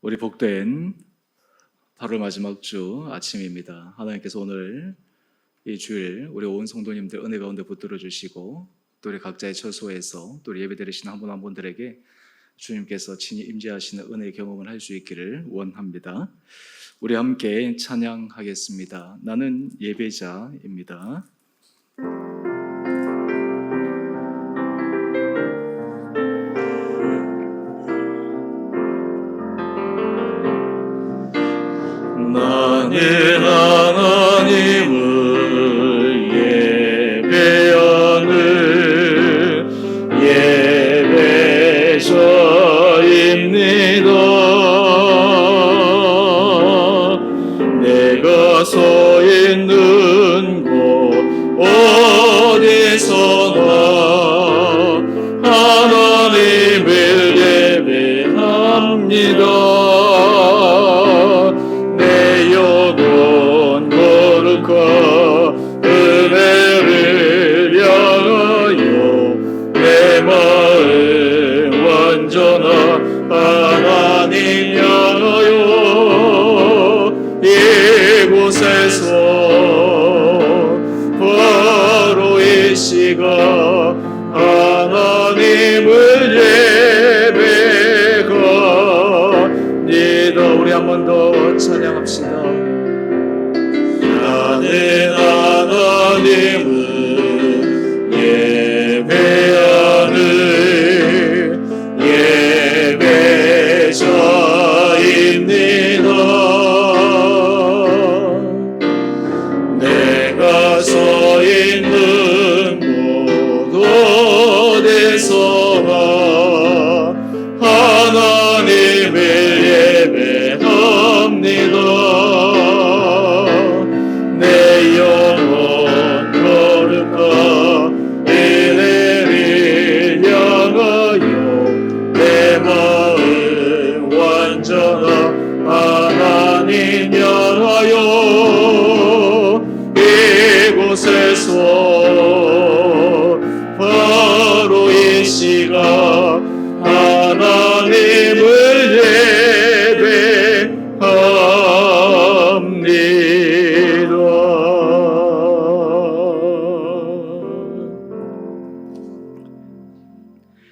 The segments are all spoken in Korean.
우리 복된 8월 마지막 주 아침입니다. 하나님께서 오늘 이 주일 우리 온 성도님들 은혜 가운데 붙들어 주시고 또 우리 각자의 처소에서 또 우리 예배 드리시는 한 분 한 분들에게 주님께서 친히 임재하시는 은혜의 경험을 할 수 있기를 원합니다. 우리 함께 찬양하겠습니다. 나는 예배자입니다. 나는 하나님을 예배하는 예배자입니다. 내가 서 있는 곳 어디서나 하나님을 예배합니다. 은혜를 향하여 내 마음 완전한 하나님 향하여 이곳에서 바로 이 시간 하나님을 예배합니다. 우리 한 번 더 찬양합시다. 나는 하나님을 예배하는 예배자입니다. 내가 서 있는 곳 어디서나 하나님을 예배합니다. 내 영혼 거룩한 은혜를 향하여 내 마음 완전한 하나님 향하여 이곳에서 바로 이 시간 하나님을 예배합니다.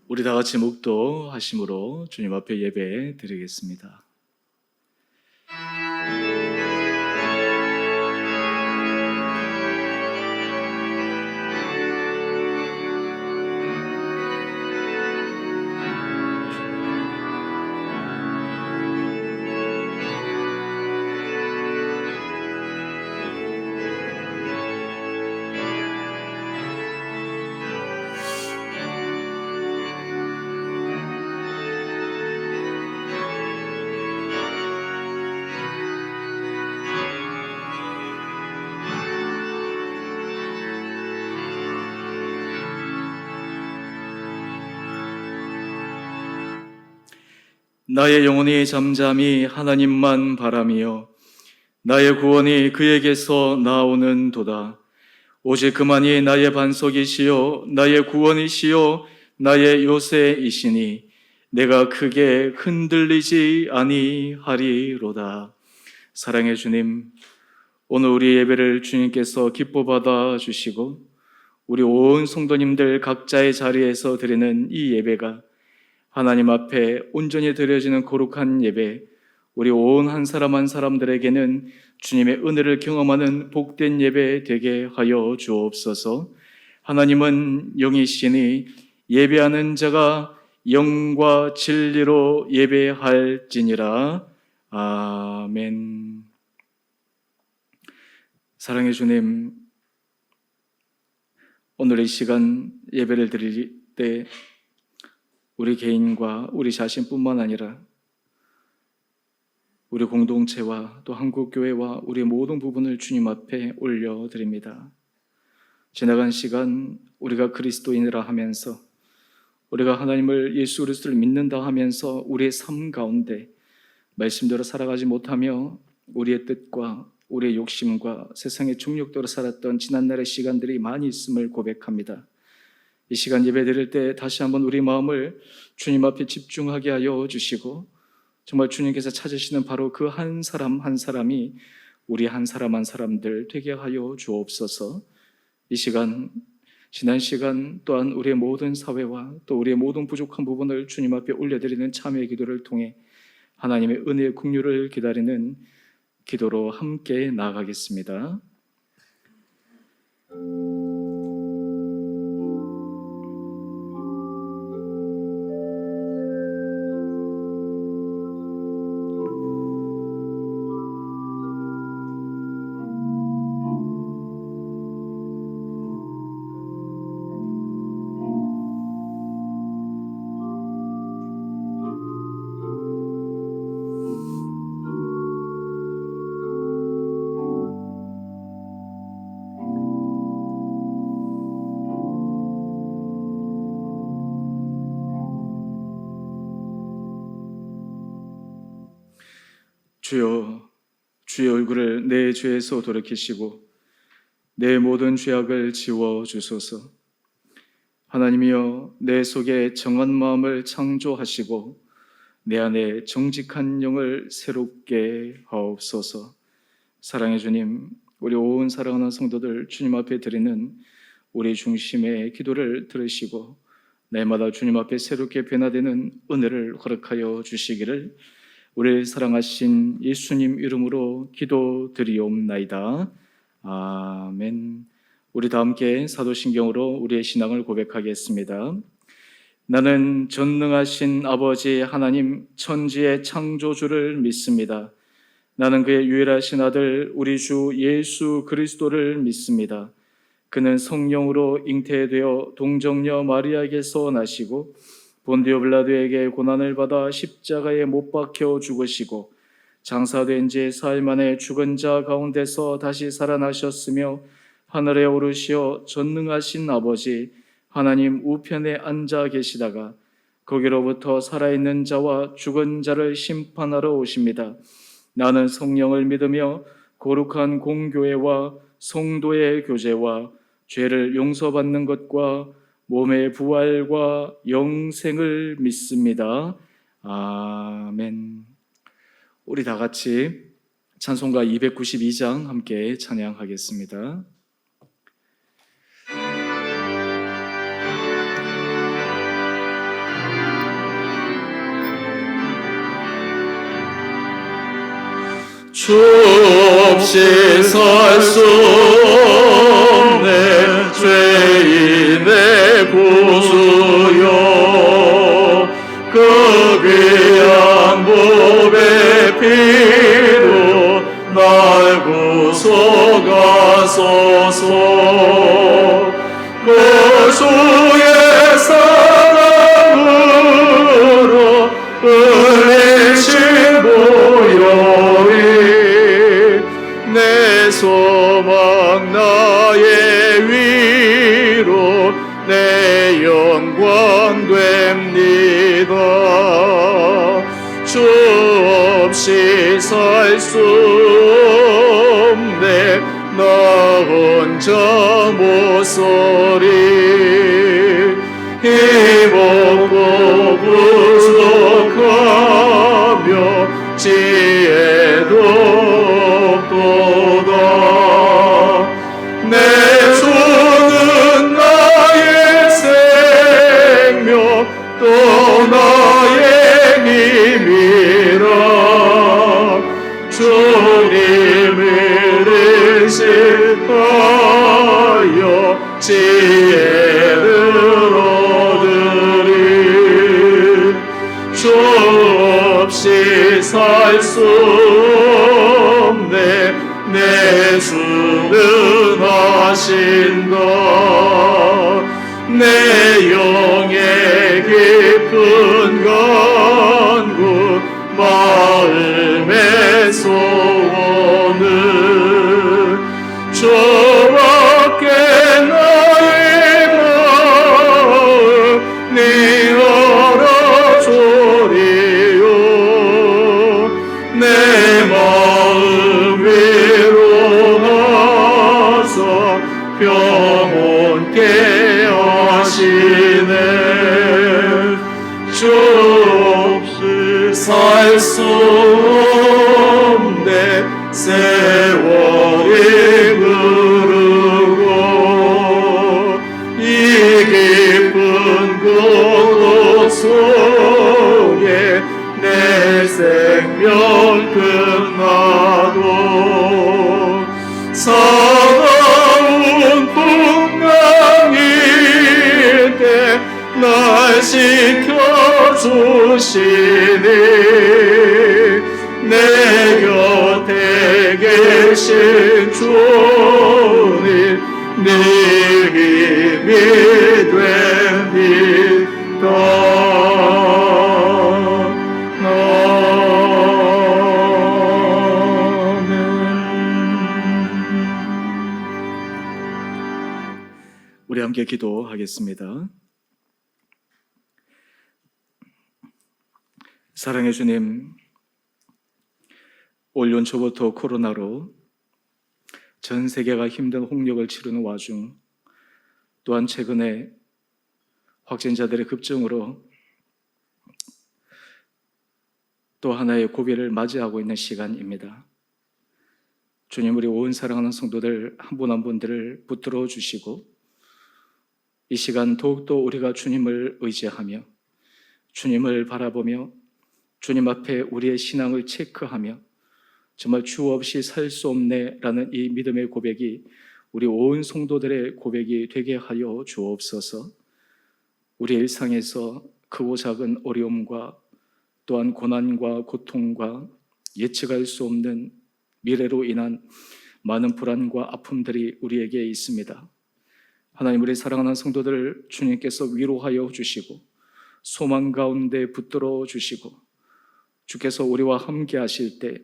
우리 다 같이 묵도하심으로 주님 앞에 예배 드리겠습니다. 나의 영혼이 잠잠히 하나님만 바라며 나의 구원이 그에게서 나오는 도다. 오직 그만이 나의 반석이시요 나의 구원이시요 나의 요새이시니 내가 크게 흔들리지 아니하리로다. 사랑의 주님, 오늘 우리 예배를 주님께서 기뻐 받아 주시고 우리 온 성도님들 각자의 자리에서 드리는 이 예배가 하나님 앞에 온전히 드려지는 거룩한 예배, 우리 온 한 사람 한 사람들에게는 주님의 은혜를 경험하는 복된 예배 되게 하여 주옵소서. 하나님은 영이시니 예배하는 자가 영과 진리로 예배할지니라. 아멘. 사랑의 주님, 오늘 이 시간 예배를 드릴 때 우리 개인과 우리 자신뿐만 아니라 우리 공동체와 또 한국교회와 우리 모든 부분을 주님 앞에 올려드립니다. 지나간 시간 우리가 그리스도인이라 하면서 우리가 하나님을 예수 그리스도를 믿는다 하면서 우리의 삶 가운데 말씀대로 살아가지 못하며 우리의 뜻과 우리의 욕심과 세상의 중력대로 살았던 지난날의 시간들이 많이 있음을 고백합니다. 이 시간 예배 드릴 때 다시 한번 우리 마음을 주님 앞에 집중하게 하여 주시고 정말 주님께서 찾으시는 바로 그 한 사람 한 사람이 우리 한 사람 한 사람들 되게 하여 주옵소서. 이 시간, 지난 시간 또한 우리의 모든 사회와 또 우리의 모든 부족한 부분을 주님 앞에 올려드리는 참회의 기도를 통해 하나님의 은혜의 긍휼을 기다리는 기도로 함께 나아가겠습니다. 주여, 주의 얼굴을 내 죄에서 돌이키시고 내 모든 죄악을 지워 주소서. 하나님이여, 내 속에 정한 마음을 창조하시고 내 안에 정직한 영을 새롭게 하옵소서. 사랑의 주님, 우리 온 사랑하는 성도들 주님 앞에 드리는 우리 중심의 기도를 들으시고 날마다 주님 앞에 새롭게 변화되는 은혜를 허락하여 주시기를 우리를 사랑하신 예수님 이름으로 기도드리옵나이다. 아멘. 우리 다 함께 사도신경으로 우리의 신앙을 고백하겠습니다. 나는 전능하신 아버지 하나님 천지의 창조주를 믿습니다. 나는 그의 유일하신 아들 우리 주 예수 그리스도를 믿습니다. 그는 성령으로 잉태되어 동정녀 마리아에게서 나시고 본디오 빌라도에게 고난을 받아 십자가에 못 박혀 죽으시고 장사된 지 사흘 만에 죽은 자 가운데서 다시 살아나셨으며 하늘에 오르시어 전능하신 아버지 하나님 우편에 앉아 계시다가 거기로부터 살아있는 자와 죽은 자를 심판하러 오십니다. 나는 성령을 믿으며 거룩한 공교회와 성도의 교제와 죄를 용서받는 것과 몸의 부활과 영생을 믿습니다. 아멘. 우리 다 같이 찬송가 292장 함께 찬양하겠습니다. 주 없이 살 수 없네 죄인의 구주여 그 귀한 보배 피로 날 구속하소서 그 주의 사랑으로 흘리신 보혈이 내 소망 나의 위로 내 영광 됩니다. 주 없이 살 수 없네 나 혼자 못 서리 힘없고 부족하며 지혜도 없도다. 내 주는 나의 생명 또 나의 힘이라 주님을 의식하여 지혜를 얻으리. 주 없이 살 수 없네 내 주는 하신다. 내 영의 깊은 간구 마음의 소원은 주밖에 나의 마음 네 알아주리요. 내 마음 위로하사 평온케 하시네. 주 없이 살 살 수 없네 세월이 흐르고 이 깊은 고독 속에 내 생명 끝나도 사나운 풍랑일 때 날 지켜주시니 내 곁에 계신 주님 늘 힘이 됩니다. 우리 함께 기도하겠습니다. 사랑의 주님, 올 연초부터 코로나로 전 세계가 힘든 홍역을 치르는 와중 또한 최근에 확진자들의 급증으로 또 하나의 고비를 맞이하고 있는 시간입니다. 주님, 우리 온 사랑하는 성도들 한 분 한 분들을 붙들어 주시고 이 시간 더욱더 우리가 주님을 의지하며 주님을 바라보며 주님 앞에 우리의 신앙을 체크하며 정말 주 없이 살 수 없네 라는 이 믿음의 고백이 우리 온 성도들의 고백이 되게 하여 주옵소서. 우리 일상에서 크고 작은 어려움과 또한 고난과 고통과 예측할 수 없는 미래로 인한 많은 불안과 아픔들이 우리에게 있습니다. 하나님, 우리 사랑하는 성도들을 주님께서 위로하여 주시고 소망 가운데 붙들어 주시고 주께서 우리와 함께 하실 때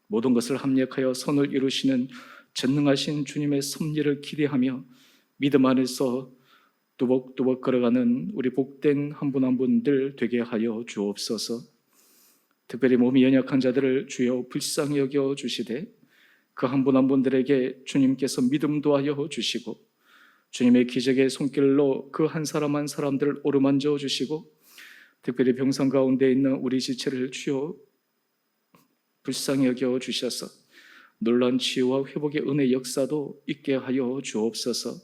모든 것을 합력하여 선을 이루시는 전능하신 주님의 섭리를 기대하며 믿음 안에서 뚜벅뚜벅 걸어가는 우리 복된 한 분 한 분들 되게 하여 주옵소서. 특별히 몸이 연약한 자들을 주여 불쌍히 여겨 주시되 그 한 분 한 분들에게 주님께서 믿음도 하여 주시고 주님의 기적의 손길로 그 한 사람 한 사람들을 어루만져 주시고 특별히 병상 가운데 있는 우리 지체를 주여 불쌍히 여겨 주셔서 놀라운 치유와 회복의 은혜 역사도 있게 하여 주옵소서.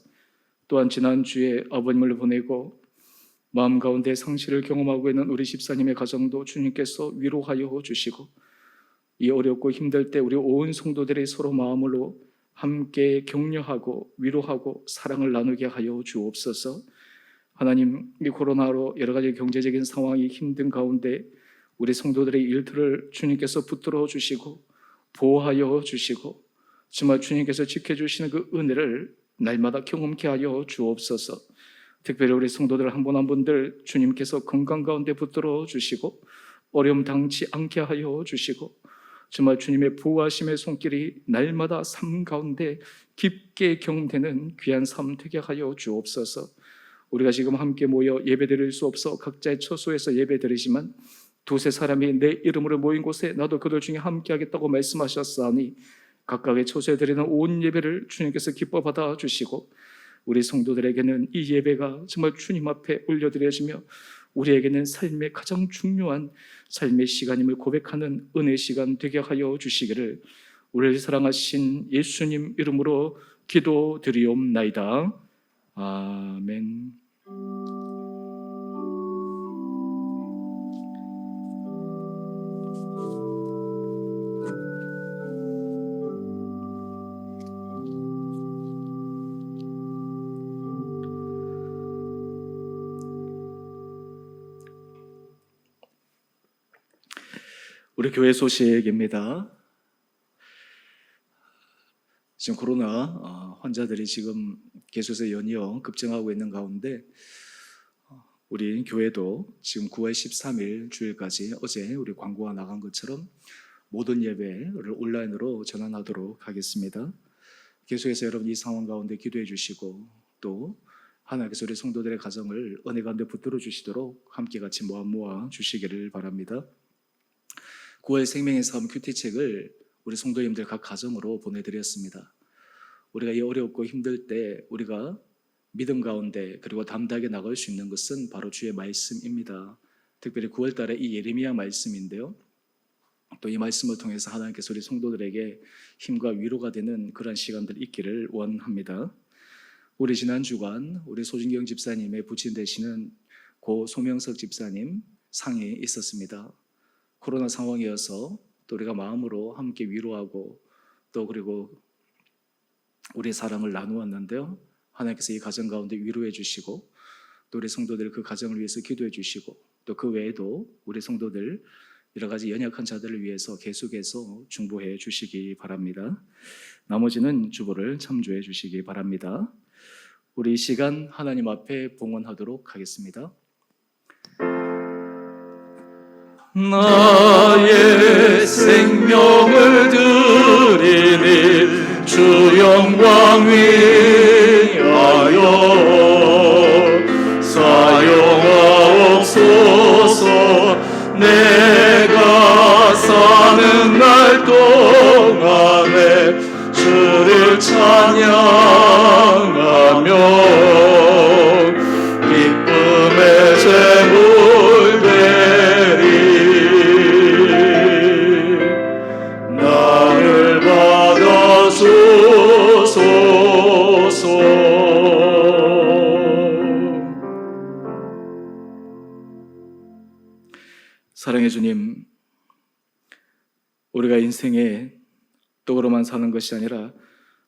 또한 지난주에 아버님을 보내고 마음 가운데 상실을 경험하고 있는 우리 집사님의 가정도 주님께서 위로하여 주시고 이 어렵고 힘들 때 우리 온 성도들이 서로 마음으로 함께 격려하고 위로하고 사랑을 나누게 하여 주옵소서. 하나님, 이 코로나로 여러 가지 경제적인 상황이 힘든 가운데 우리 성도들의 일터를 주님께서 붙들어 주시고 보호하여 주시고 정말 주님께서 지켜주시는 그 은혜를 날마다 경험케 하여 주옵소서. 특별히 우리 성도들 한 분 한 분들 주님께서 건강 가운데 붙들어 주시고 어려움 당치 않게 하여 주시고 정말 주님의 보호하심의 손길이 날마다 삶 가운데 깊게 경험되는 귀한 삶 되게 하여 주옵소서. 우리가 지금 함께 모여 예배드릴 수 없어 각자의 처소에서 예배드리지만 두세 사람이 내 이름으로 모인 곳에 나도 그들 중에 함께 하겠다고 말씀하셨사오니 각각의 처소에 드리는 온 예배를 주님께서 기뻐 받아 주시고 우리 성도들에게는 이 예배가 정말 주님 앞에 올려드려지며 우리에게는 삶의 가장 중요한 삶의 시간임을 고백하는 은혜 시간 되게 하여 주시기를 우리를 사랑하신 예수님 이름으로 기도드리옵나이다. 아멘. 우리 교회 소식입니다. 지금 코로나 환자들이 지금 계속해서 연이어 급증하고 있는 가운데 우리 교회도 지금 9월 13일 주일까지 어제 우리 광고가 나간 것처럼 모든 예배를 온라인으로 전환하도록 하겠습니다. 계속해서 여러분 이 상황 가운데 기도해 주시고 또 하나님께서 우리 성도들의 가정을 은혜 가운데 붙들어 주시도록 함께 같이 모아 주시기를 바랍니다. 9월 생명의 삶 큐티책을 우리 성도님들 각 가정으로 보내드렸습니다. 우리가 이 어렵고 힘들 때 우리가 믿음 가운데 그리고 담대하게 나갈 수 있는 것은 바로 주의 말씀입니다. 특별히 9월 달에 이 예레미야 말씀인데요. 또 이 말씀을 통해서 하나님께서 우리 성도들에게 힘과 위로가 되는 그런 시간들 있기를 원합니다. 우리 지난 주간 우리 소진경 집사님의 부친 되시는 고 소명석 집사님 상이 있었습니다. 코로나 상황이어서 또 우리가 마음으로 함께 위로하고 또 그리고 우리의 사랑을 나누었는데요. 하나님께서 이 가정 가운데 위로해 주시고 또 우리 성도들 그 가정을 위해서 기도해 주시고 또 그 외에도 우리 성도들 여러 가지 연약한 자들을 위해서 계속해서 중보해 주시기 바랍니다. 나머지는 주보를 참조해 주시기 바랍니다. 우리 이 시간 하나님 앞에 봉헌하도록 하겠습니다. 나의 생명을 드리니 주 영광 위하여 사용하옵소서. 내가 사는 날 동안에 주를 찬양하며 기쁨의 제물 드리 나를 받아주소서. 사랑의 주님, 우리가 인생에 떡으로만 사는 것이 아니라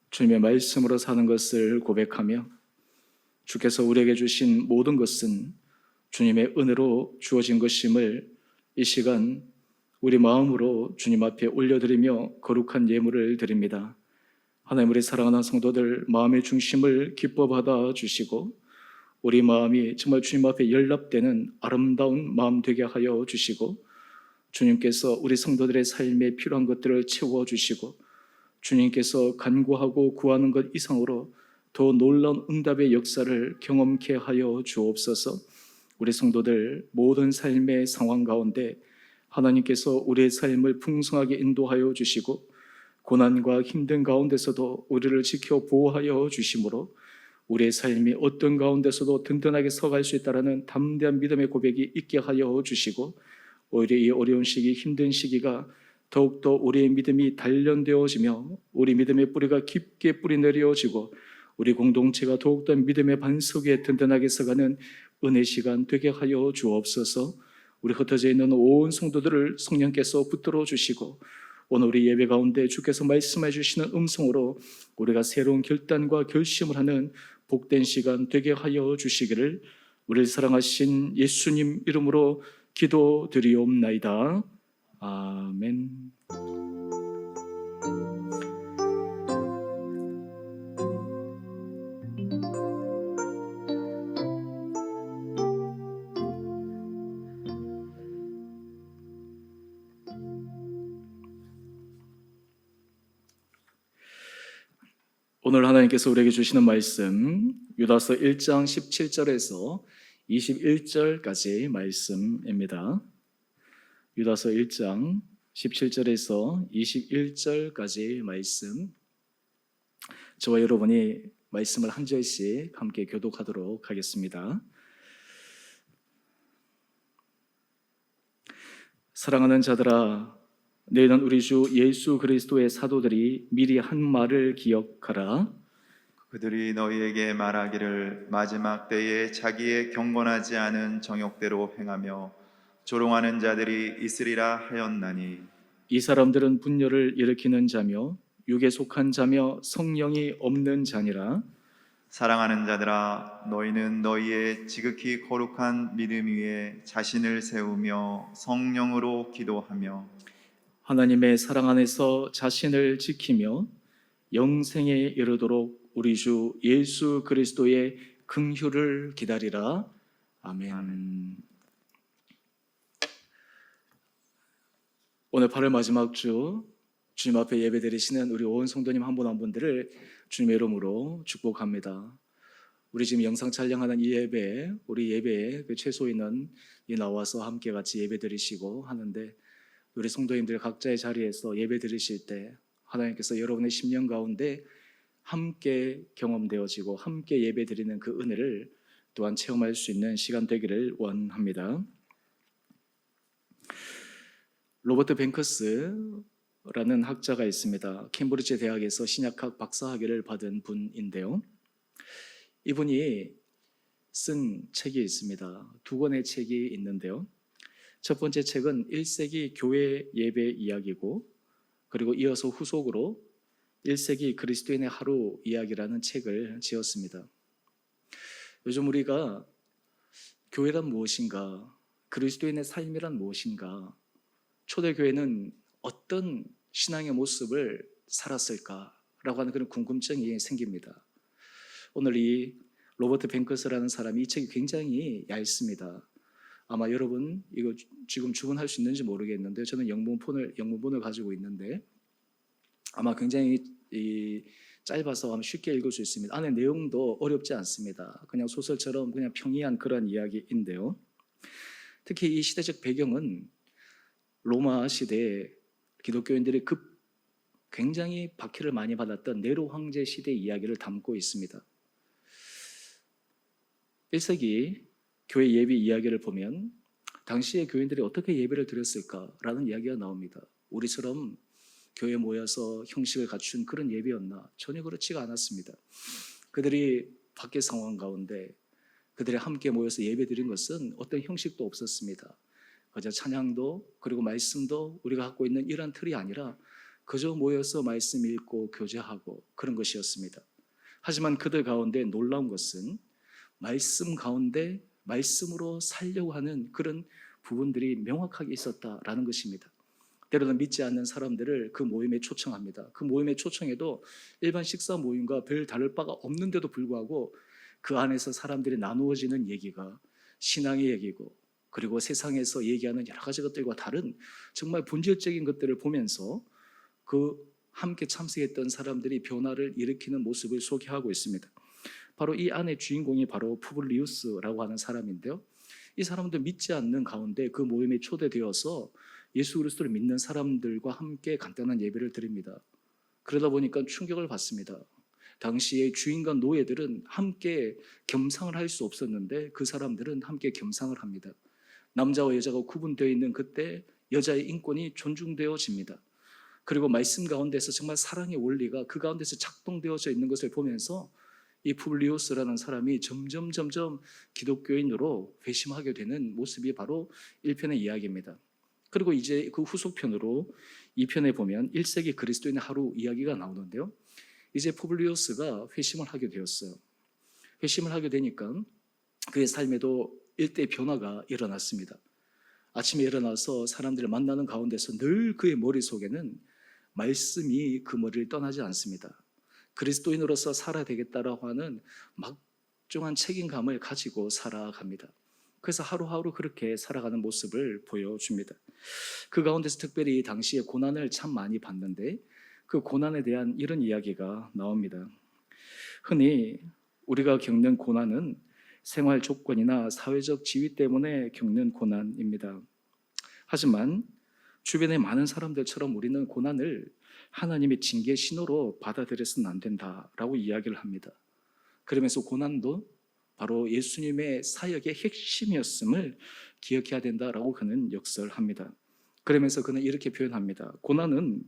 주님의 말씀으로 사는 것을 고백하며 주께서 우리에게 주신 모든 것은 주님의 은혜로 주어진 것임을 이 시간 우리 마음으로 주님 앞에 올려드리며 거룩한 예물을 드립니다. 하나님, 우리 사랑하는 성도들 마음의 중심을 기뻐 받아 주시고 우리 마음이 정말 주님 앞에 연락되는 아름다운 마음 되게 하여 주시고 주님께서 우리 성도들의 삶에 필요한 것들을 채워주시고 주님께서 간구하고 구하는 것 이상으로 더 놀라운 응답의 역사를 경험케 하여 주옵소서. 우리 성도들 모든 삶의 상황 가운데 하나님께서 우리의 삶을 풍성하게 인도하여 주시고 고난과 힘든 가운데서도 우리를 지켜 보호하여 주심으로 우리의 삶이 어떤 가운데서도 든든하게 서갈 수 있다는 담대한 믿음의 고백이 있게 하여 주시고 오히려 이 어려운 시기, 힘든 시기가 더욱더 우리의 믿음이 단련되어지며 우리 믿음의 뿌리가 깊게 뿌리내려지고 우리 공동체가 더욱더 믿음의 반석 위에 든든하게 서가는 은혜 시간 되게 하여 주옵소서. 우리 흩어져 있는 온 성도들을 성령께서 붙들어 주시고 오늘 우리 예배 가운데 주께서 말씀해 주시는 음성으로 우리가 새로운 결단과 결심을 하는 복된 시간 되게 하여 주시기를 우리를 사랑하신 예수님 이름으로 기도드리옵나이다. 아멘. 오늘 하나님께서 우리에게 주시는 말씀 유다서 1장 17절에서 21절까지 말씀입니다. 유다서 1장 17절에서 21절까지 말씀, 저와 여러분이 말씀을 한 절씩 함께 교독하도록 하겠습니다. 사랑하는 자들아, 너희는 우리 주 예수 그리스도의 사도들이 미리 한 말을 기억하라. 그들이 너희에게 말하기를 마지막 때에 자기의 경건하지 않은 정욕대로 행하며 조롱하는 자들이 있으리라 하였나니 이 사람들은 분열을 일으키는 자며 육에 속한 자며 성령이 없는 자니라. 사랑하는 자들아 너희는 너희의 지극히 거룩한 믿음 위에 자신을 세우며 성령으로 기도하며 하나님의 사랑 안에서 자신을 지키며 영생에 이르도록 우리 주 예수 그리스도의 긍휼을 기다리라. 아멘. 오늘 8월 마지막 주 주님 앞에 예배드리시는 우리 온 성도님 한 분 한 분들을 주님의 이름으로 축복합니다. 우리 지금 영상 촬영하는 이 예배, 우리 예배에 그 최소 인원이 나와서 함께 같이 예배드리시고 하는데 우리 성도님들 각자의 자리에서 예배드리실 때 하나님께서 여러분의 심령 가운데 함께 경험되어지고 함께 예배드리는 그 은혜를 또한 체험할 수 있는 시간 되기를 원합니다. 로버트 뱅커스라는 학자가 있습니다. 캠브리지 대학에서 신약학 박사학위를 받은 분인데요. 이분이 쓴 책이 있습니다. 두 권의 책이 있는데요. 첫 번째 책은 1세기 교회 예배 이야기고, 그리고 이어서 후속으로 1세기 그리스도인의 하루 이야기라는 책을 지었습니다. 요즘 우리가 교회란 무엇인가, 그리스도인의 삶이란 무엇인가, 초대교회는 어떤 신앙의 모습을 살았을까라고 하는 그런 궁금증이 생깁니다. 오늘 이 로버트 뱅커스라는 사람이 이 책이 굉장히 얇습니다. 아마 여러분 이거 지금 주문할 수 있는지 모르겠는데 저는 영문본을 가지고 있는데 아마 굉장히 짧아서 아마 쉽게 읽을 수 있습니다. 안에 내용도 어렵지 않습니다. 그냥 소설처럼 그냥 평이한 그런 이야기인데요. 특히 이 시대적 배경은 로마 시대에 기독교인들이 굉장히 박해를 많이 받았던 네로 황제 시대 이야기를 담고 있습니다. 1세기 교회 예배 이야기를 보면 당시의 교인들이 어떻게 예배를 드렸을까라는 이야기가 나옵니다. 우리처럼 교회에 모여서 형식을 갖춘 그런 예배였나? 전혀 그렇지가 않았습니다. 그들이 밖의 상황 가운데 그들이 함께 모여서 예배 드린 것은 어떤 형식도 없었습니다. 그저 찬양도 그리고 말씀도 우리가 갖고 있는 이런 틀이 아니라 그저 모여서 말씀 읽고 교제하고 그런 것이었습니다. 하지만 그들 가운데 놀라운 것은 말씀 가운데 말씀으로 살려고 하는 그런 부분들이 명확하게 있었다라는 것입니다. 때로는 믿지 않는 사람들을 그 모임에 초청합니다. 그 모임에 초청해도 일반 식사 모임과 별 다를 바가 없는데도 불구하고 그 안에서 사람들이 나누어지는 얘기가 신앙의 얘기고 그리고 세상에서 얘기하는 여러 가지 것들과 다른 정말 본질적인 것들을 보면서 그 함께 참석했던 사람들이 변화를 일으키는 모습을 소개하고 있습니다. 바로 이 안의 주인공이 바로 푸블리우스라고 하는 사람인데요. 이 사람도 믿지 않는 가운데 그 모임에 초대되어서 예수 그리스도를 믿는 사람들과 함께 간단한 예배를 드립니다. 그러다 보니까 충격을 받습니다. 당시의 주인과 노예들은 함께 겸상을 할 수 없었는데 그 사람들은 함께 겸상을 합니다. 남자와 여자가 구분되어 있는 그때 여자의 인권이 존중되어집니다. 그리고 말씀 가운데서 정말 사랑의 원리가 그 가운데서 작동되어져 있는 것을 보면서 이 푸블리우스라는 사람이 점점 기독교인으로 회심하게 되는 모습이 바로 1편의 이야기입니다. 그리고 이제 그 후속편으로 2편에 보면 1세기 그리스도인의 하루 이야기가 나오는데요. 이제 푸블리우스가 회심을 하게 되었어요. 회심을 하게 되니까 그의 삶에도 일대 변화가 일어났습니다. 아침에 일어나서 사람들을 만나는 가운데서 늘 그의 머릿속에는 말씀이 그 머리를 떠나지 않습니다. 그리스도인으로서 살아야 되겠다라고 하는 막중한 책임감을 가지고 살아갑니다. 그래서 하루하루 그렇게 살아가는 모습을 보여줍니다. 그 가운데서 특별히 당시에 고난을 참 많이 받는데 그 고난에 대한 이런 이야기가 나옵니다. 흔히 우리가 겪는 고난은 생활 조건이나 사회적 지위 때문에 겪는 고난입니다. 하지만 주변의 많은 사람들처럼 우리는 고난을 하나님의 징계 신호로 받아들여서는 안 된다라고 이야기를 합니다. 그러면서 고난도 바로 예수님의 사역의 핵심이었음을 기억해야 된다라고 그는 역설합니다. 그러면서 그는 이렇게 표현합니다. 고난은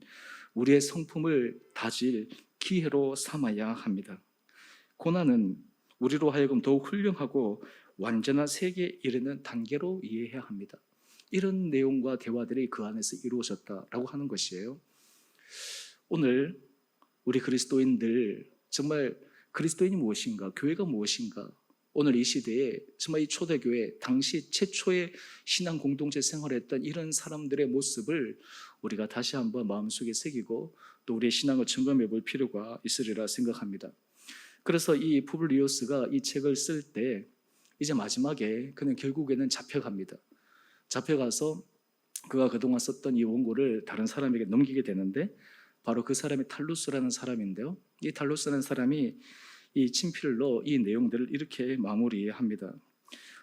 우리의 성품을 다질 기회로 삼아야 합니다. 고난은 우리로 하여금 더욱 훌륭하고 완전한 세계에 이르는 단계로 이해해야 합니다. 이런 내용과 대화들이 그 안에서 이루어졌다라고 하는 것이에요. 오늘 우리 그리스도인들 정말 그리스도인이 무엇인가, 교회가 무엇인가, 오늘 이 시대에 정말 이 초대교회 당시 최초의 신앙 공동체 생활했던 이런 사람들의 모습을 우리가 다시 한번 마음속에 새기고 또 우리의 신앙을 점검해 볼 필요가 있으리라 생각합니다. 그래서 이 푸블리우스가 이 책을 쓸 때 이제 마지막에 그는 결국에는 잡혀갑니다. 잡혀가서 그가 그동안 썼던 이 원고를 다른 사람에게 넘기게 되는데 바로 그 사람이 탈루스라는 사람인데요. 이 탈루스라는 사람이 이 친필로 이 내용들을 이렇게 마무리합니다.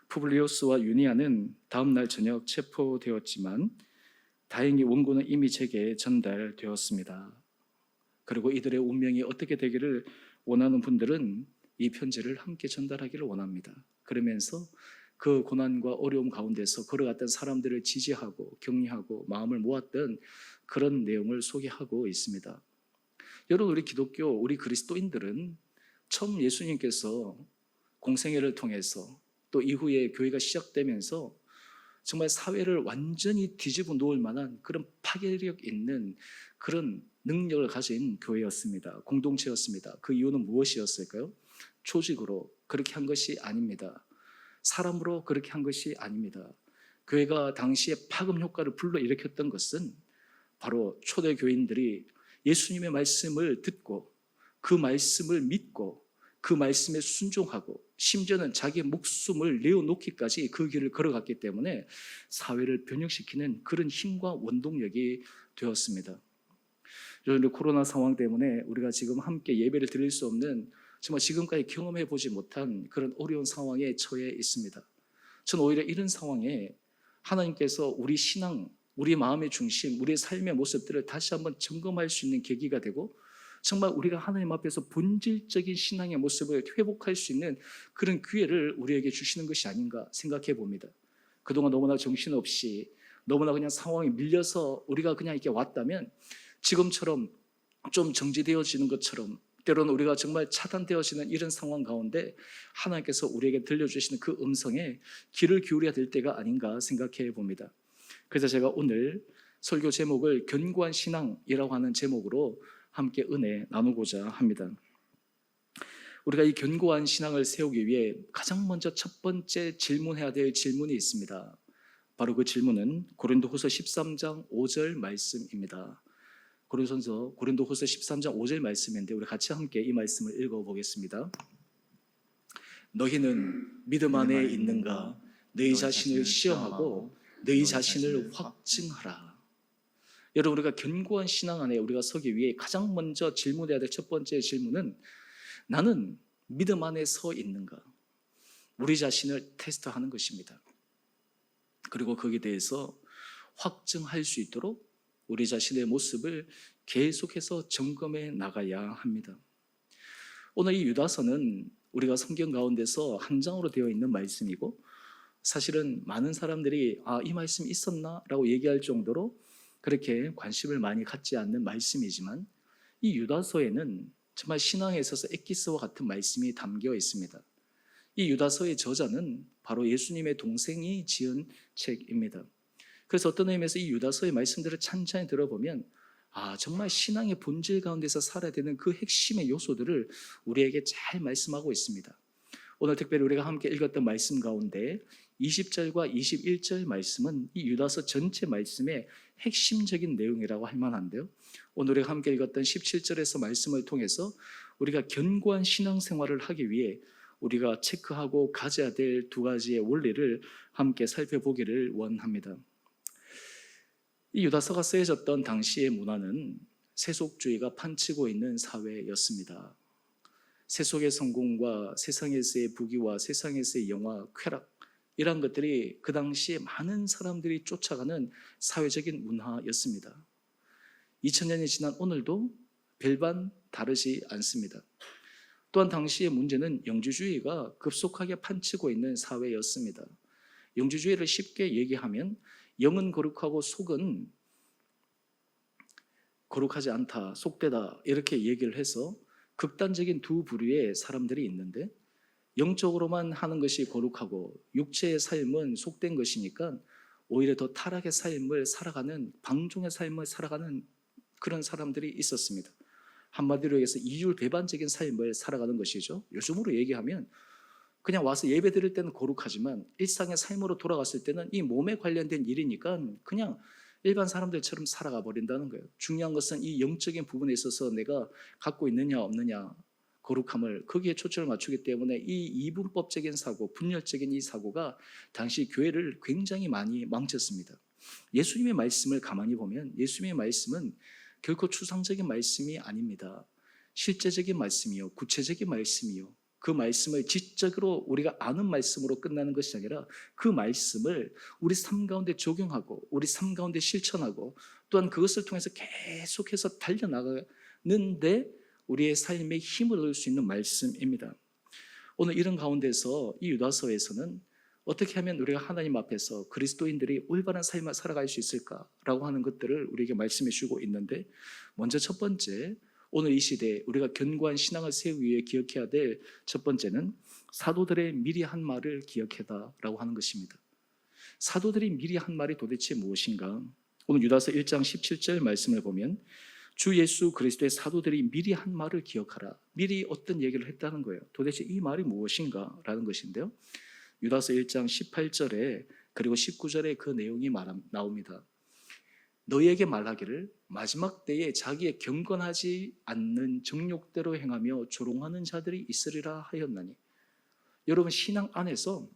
푸블리우스와 유니아는 다음 날 저녁 체포되었지만 다행히 원고는 이미 제게 전달되었습니다. 그리고 이들의 운명이 어떻게 되기를 원하는 분들은 이 편지를 함께 전달하기를 원합니다. 그러면서 그 고난과 어려움 가운데서 걸어갔던 사람들을 지지하고 격려하고 마음을 모았던 그런 내용을 소개하고 있습니다. 여러분, 우리 기독교, 우리 그리스도인들은 처음 예수님께서 공생애를 통해서 또 이후에 교회가 시작되면서 정말 사회를 완전히 뒤집어 놓을 만한 그런 파괴력 있는 그런 능력을 가진 교회였습니다. 공동체였습니다. 그 이유는 무엇이었을까요? 조직으로 그렇게 한 것이 아닙니다. 사람으로 그렇게 한 것이 아닙니다. 교회가 당시에 파급 효과를 불러일으켰던 것은 바로 초대 교인들이 예수님의 말씀을 듣고 그 말씀을 믿고 그 말씀에 순종하고 심지어는 자기의 목숨을 내어놓기까지 그 길을 걸어갔기 때문에 사회를 변혁시키는 그런 힘과 원동력이 되었습니다. 여러분, 코로나 상황 때문에 우리가 지금 함께 예배를 드릴 수 없는, 정말 지금까지 경험해 보지 못한 그런 어려운 상황에 처해 있습니다. 저는 오히려 이런 상황에 하나님께서 우리 신앙, 우리 마음의 중심, 우리의 삶의 모습들을 다시 한번 점검할 수 있는 계기가 되고, 정말 우리가 하나님 앞에서 본질적인 신앙의 모습을 회복할 수 있는 그런 기회를 우리에게 주시는 것이 아닌가 생각해 봅니다. 그동안 너무나 정신없이, 너무나 그냥 상황에 밀려서 우리가 그냥 이렇게 왔다면 지금처럼 좀 정지되어지는 것처럼, 때로는 우리가 정말 차단되어지는 이런 상황 가운데 하나님께서 우리에게 들려주시는 그 음성에 귀를 기울여야 될 때가 아닌가 생각해 봅니다. 그래서 제가 오늘 설교 제목을 견고한 신앙이라고 하는 제목으로 함께 은혜 나누고자 합니다. 우리가 이 견고한 신앙을 세우기 위해 가장 먼저 첫 번째 질문해야 될 질문이 있습니다. 바로 그 질문은 고린도후서 13장 5절 말씀입니다. 고린도후서 13장 5절 말씀인데 우리 같이 함께 이 말씀을 읽어보겠습니다. 너희는 믿음 안에 있는가? 너희 자신을 시험하고 너희 자신을 확증하라. 여러분, 우리가 견고한 신앙 안에 우리가 서기 위해 가장 먼저 질문해야 될 첫 번째 질문은 나는 믿음 안에 서 있는가? 우리 자신을 테스트하는 것입니다. 그리고 거기에 대해서 확증할 수 있도록 우리 자신의 모습을 계속해서 점검해 나가야 합니다. 오늘 이 유다서는 우리가 성경 가운데서 한 장으로 되어 있는 말씀이고, 사실은 많은 사람들이 이 말씀이 있었나? 라고 얘기할 정도로 그렇게 관심을 많이 갖지 않는 말씀이지만, 이 유다서에는 정말 신앙에 있어서 엑기스와 같은 말씀이 담겨 있습니다. 이 유다서의 저자는 바로 예수님의 동생이 지은 책입니다. 그래서 어떤 의미에서 이 유다서의 말씀들을 찬찬히 들어보면 정말 신앙의 본질 가운데서 살아야 되는 그 핵심의 요소들을 우리에게 잘 말씀하고 있습니다. 오늘 특별히 우리가 함께 읽었던 말씀 가운데 20절과 21절 말씀은 이 유다서 전체 말씀의 핵심적인 내용이라고 할 만한데요. 오늘 우리가 함께 읽었던 17절에서 말씀을 통해서 우리가 견고한 신앙생활을 하기 위해 우리가 체크하고 가져야 될 두 가지의 원리를 함께 살펴보기를 원합니다. 이 유다서가 쓰여졌던 당시의 문화는 세속주의가 판치고 있는 사회였습니다. 세속의 성공과 세상에서의 부귀와 세상에서의 영화, 쾌락, 이런 것들이 그 당시에 많은 사람들이 쫓아가는 사회적인 문화였습니다. 2000년이 지난 오늘도 별반 다르지 않습니다. 또한 당시의 문제는 영주주의가 급속하게 판치고 있는 사회였습니다. 영주주의를 쉽게 얘기하면 영은 거룩하고 속은 거룩하지 않다, 속되다, 이렇게 얘기를 해서 극단적인 두 부류의 사람들이 있는데, 영적으로만 하는 것이 거룩하고 육체의 삶은 속된 것이니까 오히려 더 타락의 삶을 살아가는, 방종의 삶을 살아가는 그런 사람들이 있었습니다. 한마디로 얘기해서 이율배반적인 삶을 살아가는 것이죠. 요즘으로 얘기하면 그냥 와서 예배 드릴 때는 거룩하지만 일상의 삶으로 돌아갔을 때는 이 몸에 관련된 일이니까 그냥 일반 사람들처럼 살아가 버린다는 거예요. 중요한 것은 이 영적인 부분에 있어서 내가 갖고 있느냐 없느냐, 거룩함을, 거기에 초점을 맞추기 때문에 이 이분법적인 사고, 분열적인 이 사고가 당시 교회를 굉장히 많이 망쳤습니다. 예수님의 말씀을 가만히 보면 예수님의 말씀은 결코 추상적인 말씀이 아닙니다. 실제적인 말씀이요, 구체적인 말씀이요, 그 말씀을 지적으로 우리가 아는 말씀으로 끝나는 것이 아니라 그 말씀을 우리 삶 가운데 적용하고 우리 삶 가운데 실천하고 또한 그것을 통해서 계속해서 달려나가는데 우리의 삶에 힘을 얻을 수 있는 말씀입니다. 오늘 이런 가운데서 이 유다서에서는 어떻게 하면 우리가 하나님 앞에서 그리스도인들이 올바른 삶을 살아갈 수 있을까라고 하는 것들을 우리에게 말씀해 주고 있는데, 먼저 첫 번째, 오늘 이 시대에 우리가 견고한 신앙을 세우기 위해 기억해야 될 첫 번째는 사도들의 미리 한 말을 기억해다라고 하는 것입니다. 사도들이 미리 한 말이 도대체 무엇인가? 오늘 유다서 1장 17절 말씀을 보면 주 예수 그리스도의 사도들이 미리 한 말을 기억하라. 미리 어떤 얘기를 했다는 거예요. 도대체 이 말이 무엇인가? 라는 것인데요. 유다서 1장 18절에 그리고 19절에 그 내용이 나옵니다. 너희에게 말하기를 마지막 때에 자기의 경건하지 않는 정욕대로 행하며 조롱하는 자들이 있으리라 하였나니. 여러분, 신앙 안에서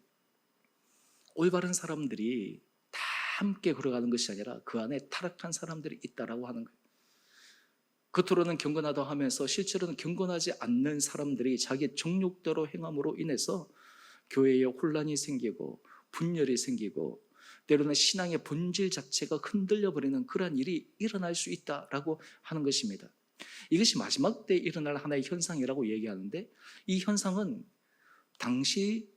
올바른 사람들이 다 함께 걸어가는 것이 아니라 그 안에 타락한 사람들이 있다라고 하는 거예요. 겉으로는 경건하다 하면서 실제로는 경건하지 않는 사람들이 자기의 정욕대로 행함으로 인해서 교회에 혼란이 생기고 분열이 생기고 때로는 신앙의 본질 자체가 흔들려 버리는 그러한 일이 일어날 수 있다라고 하는 것입니다. 이것이 마지막 때 일어날 하나의 현상이라고 얘기하는데, 이 현상은 당시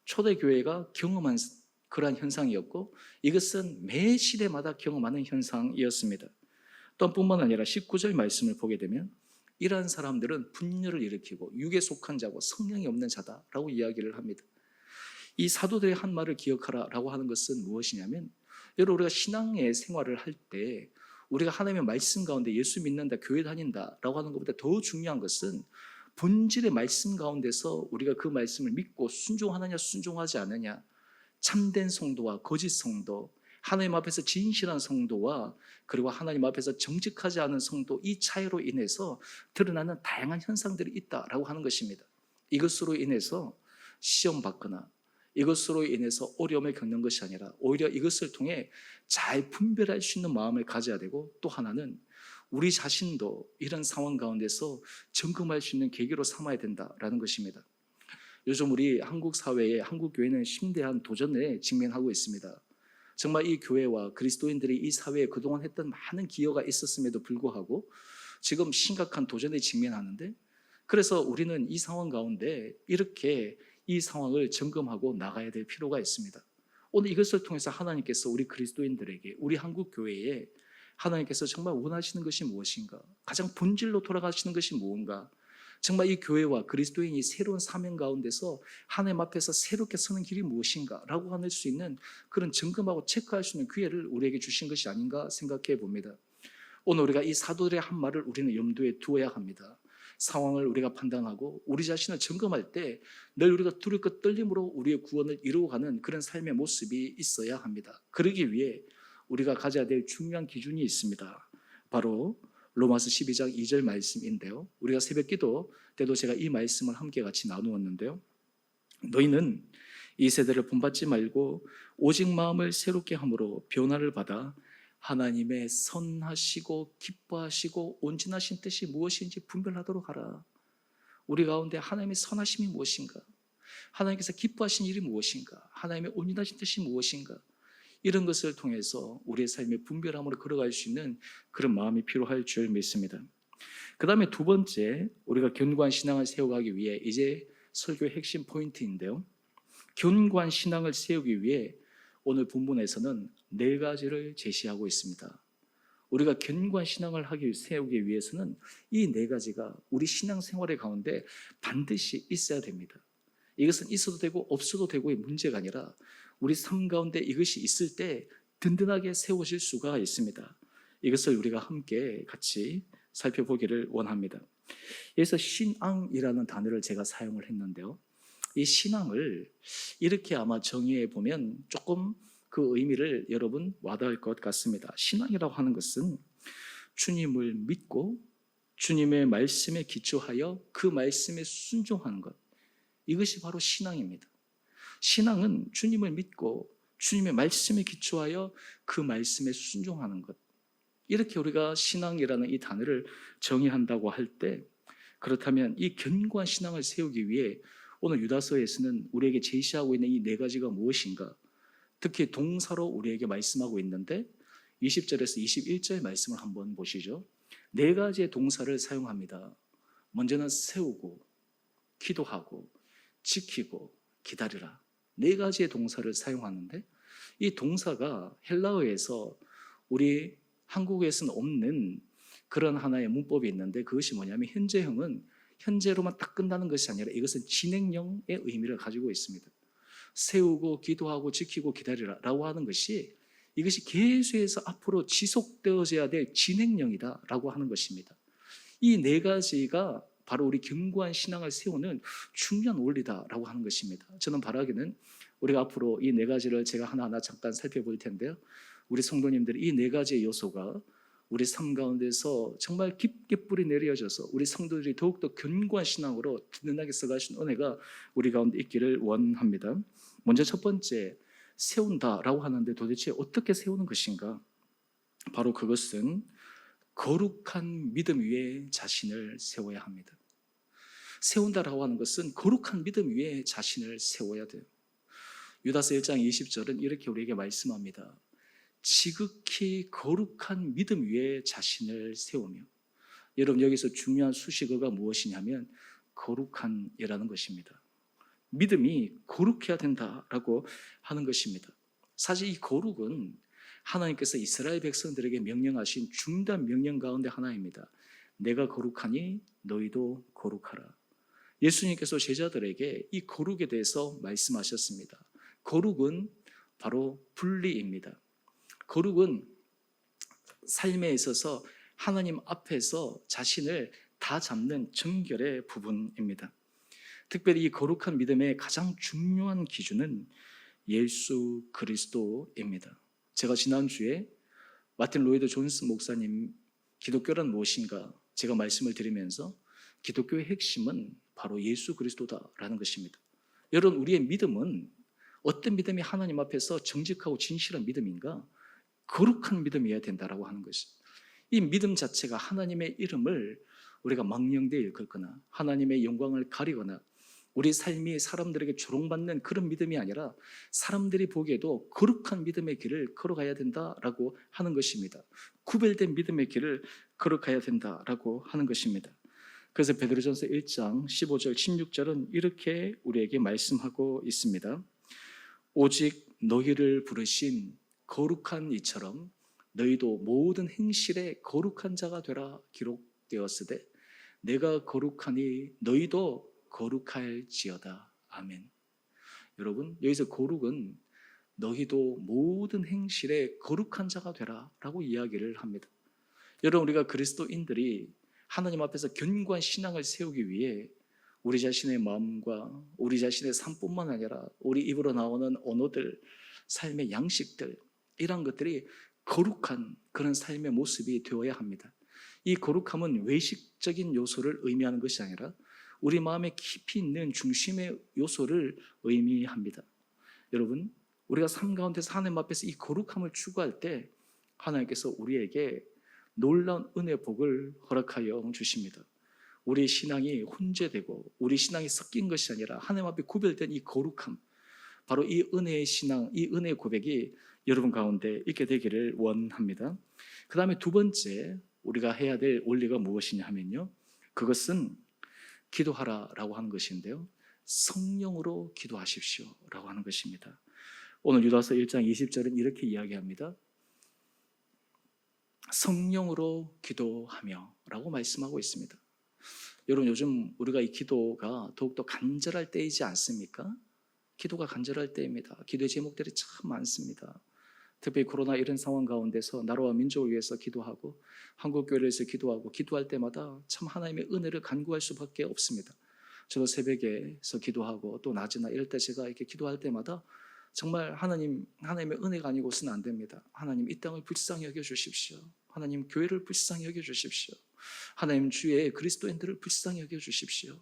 초대교회가 경험한 그러한 현상이었고, 이것은 매 시대마다 경험하는 현상이었습니다. 또한 뿐만 아니라 19절 말씀을 보게 되면 이러한 사람들은 분열을 일으키고 육에 속한 자고 성령이 없는 자다라고 이야기를 합니다. 이 사도들의 한 말을 기억하라라고 하는 것은 무엇이냐면, 여러분, 우리가 신앙의 생활을 할 때 우리가 하나님의 말씀 가운데 예수 믿는다, 교회 다닌다라고 하는 것보다 더 중요한 것은 본질의 말씀 가운데서 우리가 그 말씀을 믿고 순종하느냐 순종하지 않느냐, 참된 성도와 거짓 성도, 하나님 앞에서 진실한 성도와 그리고 하나님 앞에서 정직하지 않은 성도, 이 차이로 인해서 드러나는 다양한 현상들이 있다라고 하는 것입니다. 이것으로 인해서 시험 받거나 이것으로 인해서 어려움을 겪는 것이 아니라 오히려 이것을 통해 잘 분별할 수 있는 마음을 가져야 되고, 또 하나는 우리 자신도 이런 상황 가운데서 점검할 수 있는 계기로 삼아야 된다라는 것입니다. 요즘 우리 한국 사회에, 한국 교회는 심대한 도전에 직면하고 있습니다. 정말 이 교회와 그리스도인들이 이 사회에 그동안 했던 많은 기여가 있었음에도 불구하고 지금 심각한 도전에 직면하는데, 그래서 우리는 이 상황 가운데 이렇게 이 상황을 점검하고 나가야 될 필요가 있습니다. 오늘 이것을 통해서 하나님께서 우리 그리스도인들에게, 우리 한국 교회에 하나님께서 정말 원하시는 것이 무엇인가, 가장 본질로 돌아가시는 것이 무엇인가, 정말 이 교회와 그리스도인이 새로운 사명 가운데서 하나님 앞에서 새롭게 서는 길이 무엇인가 라고 할 수 있는 그런 점검하고 체크할 수 있는 기회를 우리에게 주신 것이 아닌가 생각해 봅니다. 오늘 우리가 이 사도들의 한 말을 우리는 염두에 두어야 합니다. 상황을 우리가 판단하고 우리 자신을 점검할 때 늘 우리가 두렵고 떨림으로 우리의 구원을 이루어가는 그런 삶의 모습이 있어야 합니다. 그러기 위해 우리가 가져야 될 중요한 기준이 있습니다. 바로 로마서 12장 2절 말씀인데요. 우리가 새벽기도 때도 제가 이 말씀을 함께 같이 나누었는데요. 너희는 이 세대를 본받지 말고 오직 마음을 새롭게 함으로 변화를 받아 하나님의 선하시고 기뻐하시고 온전하신 뜻이 무엇인지 분별하도록 하라. 우리 가운데 하나님의 선하심이 무엇인가, 하나님께서 기뻐하신 일이 무엇인가, 하나님의 온전하신 뜻이 무엇인가, 이런 것을 통해서 우리의 삶의 분별함으로 걸어갈 수 있는 그런 마음이 필요할 줄 믿습니다. 그 다음에 두 번째, 우리가 견고한 신앙을 세워가기 위해 이제 설교의 핵심 포인트인데요. 견고한 신앙을 세우기 위해 오늘 본문에서는 네 가지를 제시하고 있습니다. 우리가 견고한 신앙을 세우기 위해서는 이 네 가지가 우리 신앙생활의 가운데 반드시 있어야 됩니다. 이것은 있어도 되고 없어도 되고의 문제가 아니라 우리 삶 가운데 이것이 있을 때 든든하게 세워질 수가 있습니다. 이것을 우리가 함께 같이 살펴보기를 원합니다. 여기서 신앙이라는 단어를 제가 사용을 했는데요. 이 신앙을 이렇게 아마 정의해 보면 조금 그 의미를 여러분 와닿을 것 같습니다. 신앙이라고 하는 것은 주님을 믿고 주님의 말씀에 기초하여 그 말씀에 순종하는 것, 이것이 바로 신앙입니다. 신앙은 주님을 믿고 주님의 말씀에 기초하여 그 말씀에 순종하는 것, 이렇게 우리가 신앙이라는 이 단어를 정의한다고 할 때, 그렇다면 이 견고한 신앙을 세우기 위해 오늘 유다서에서는 우리에게 제시하고 있는 이 네 가지가 무엇인가, 특히 동사로 우리에게 말씀하고 있는데 20절에서 21절 말씀을 한번 보시죠. 네 가지의 동사를 사용합니다. 먼저는 세우고, 기도하고, 지키고, 기다리라. 네 가지의 동사를 사용하는데 이 동사가 헬라어에서 우리 한국에서는 없는 그런 하나의 문법이 있는데 그것이 뭐냐면 현재형은 현재로만 딱 끝나는 것이 아니라 이것은 진행형의 의미를 가지고 있습니다. 세우고 기도하고 지키고 기다리라라고 하는 것이 이것이 계속해서 앞으로 지속되어져야 될 진행형이다라고 하는 것입니다. 이 네 가지가 바로 우리 견고한 신앙을 세우는 중요한 원리다라고 하는 것입니다. 저는 바라기는 우리가 앞으로 이 네 가지를 제가 하나하나 잠깐 살펴볼 텐데요. 우리 성도님들이 이 네 가지의 요소가 우리 삶 가운데서 정말 깊게 뿌리 내려져서 우리 성도들이 더욱더 견고한 신앙으로 든든하게 써가신 은혜가 우리 가운데 있기를 원합니다. 먼저 첫 번째, 세운다라고 하는데 도대체 어떻게 세우는 것인가? 바로 그것은 거룩한 믿음 위에 자신을 세워야 합니다. 세운다라고 하는 것은 거룩한 믿음 위에 자신을 세워야 돼요. 유다서 1장 20절은 이렇게 우리에게 말씀합니다. 지극히 거룩한 믿음 위에 자신을 세우며. 여러분, 여기서 중요한 수식어가 무엇이냐면 거룩한이라는 것입니다. 믿음이 거룩해야 된다라고 하는 것입니다. 사실 이 거룩은 하나님께서 이스라엘 백성들에게 명령하신 중요한 명령 가운데 하나입니다. 내가 거룩하니 너희도 거룩하라. 예수님께서 제자들에게 이 거룩에 대해서 말씀하셨습니다. 거룩은 바로 분리입니다. 거룩은 삶에 있어서 하나님 앞에서 자신을 다 잡는 정결의 부분입니다. 특별히 이 거룩한 믿음의 가장 중요한 기준은 예수 그리스도입니다. 제가 지난주에 마틴 로이드 존스 목사님 기독교란 무엇인가 제가 말씀을 드리면서 기독교의 핵심은 바로 예수 그리스도다라는 것입니다. 여러분, 우리의 믿음은 어떤 믿음이 하나님 앞에서 정직하고 진실한 믿음인가? 거룩한 믿음이어야 된다라고 하는 것이. 이 믿음 자체가 하나님의 이름을 우리가 망령되이 일컫거나 하나님의 영광을 가리거나 우리 삶이 사람들에게 조롱받는 그런 믿음이 아니라 사람들이 보기에도 거룩한 믿음의 길을 걸어가야 된다라고 하는 것입니다. 구별된 믿음의 길을 걸어가야 된다라고 하는 것입니다. 그래서 베드로전서 1장 15절 16절은 이렇게 우리에게 말씀하고 있습니다. 오직 너희를 부르신 거룩한 이처럼 너희도 모든 행실에 거룩한 자가 되라 기록되었으되 내가 거룩하니 너희도 거룩할지어다. 아멘. 여러분, 여기서 거룩은 너희도 모든 행실에 거룩한 자가 되라 라고 이야기를 합니다. 여러분, 우리가 그리스도인들이 하나님 앞에서 견고한 신앙을 세우기 위해 우리 자신의 마음과 우리 자신의 삶뿐만 아니라 우리 입으로 나오는 언어들, 삶의 양식들, 이런 것들이 거룩한 그런 삶의 모습이 되어야 합니다. 이 거룩함은 외식적인 요소를 의미하는 것이 아니라 우리 마음에 깊이 있는 중심의 요소를 의미합니다. 여러분, 우리가 삶 가운데서 하나님 앞에서 이 거룩함을 추구할 때 하나님께서 우리에게 놀라운 은혜 복을 허락하여 주십니다. 우리 신앙이 혼재되고 우리 신앙이 섞인 것이 아니라 하나님 앞에 구별된 이 거룩함, 바로 이 은혜의 신앙, 이 은혜의 고백이 여러분 가운데 있게 되기를 원합니다. 그 다음에 두 번째 우리가 해야 될 원리가 무엇이냐 하면요, 그것은 기도하라라고 하는 것인데요, 성령으로 기도하십시오 라고 하는 것입니다. 오늘 유다서 1장 20절은 이렇게 이야기합니다. 성령으로 기도하며 라고 말씀하고 있습니다. 여러분, 요즘 우리가 이 기도가 더욱더 간절할 때이지 않습니까? 기도가 간절할 때입니다. 기도의 제목들이 참 많습니다. 특별히 코로나 이런 상황 가운데서 나라와 민족을 위해서 기도하고 한국교회를 위해서 기도하고 기도할 때마다 참 하나님의 은혜를 간구할 수밖에 없습니다. 저도 새벽에서 기도하고 또 낮이나 이럴 때 제가 이렇게 기도할 때마다 정말 하나님의 은혜가 아니고서는 안 됩니다. 하나님, 이 땅을 불쌍히 여겨주십시오. 하나님, 교회를 불쌍히 여겨주십시오. 하나님, 주의 그리스도인들을 불쌍히 여겨주십시오.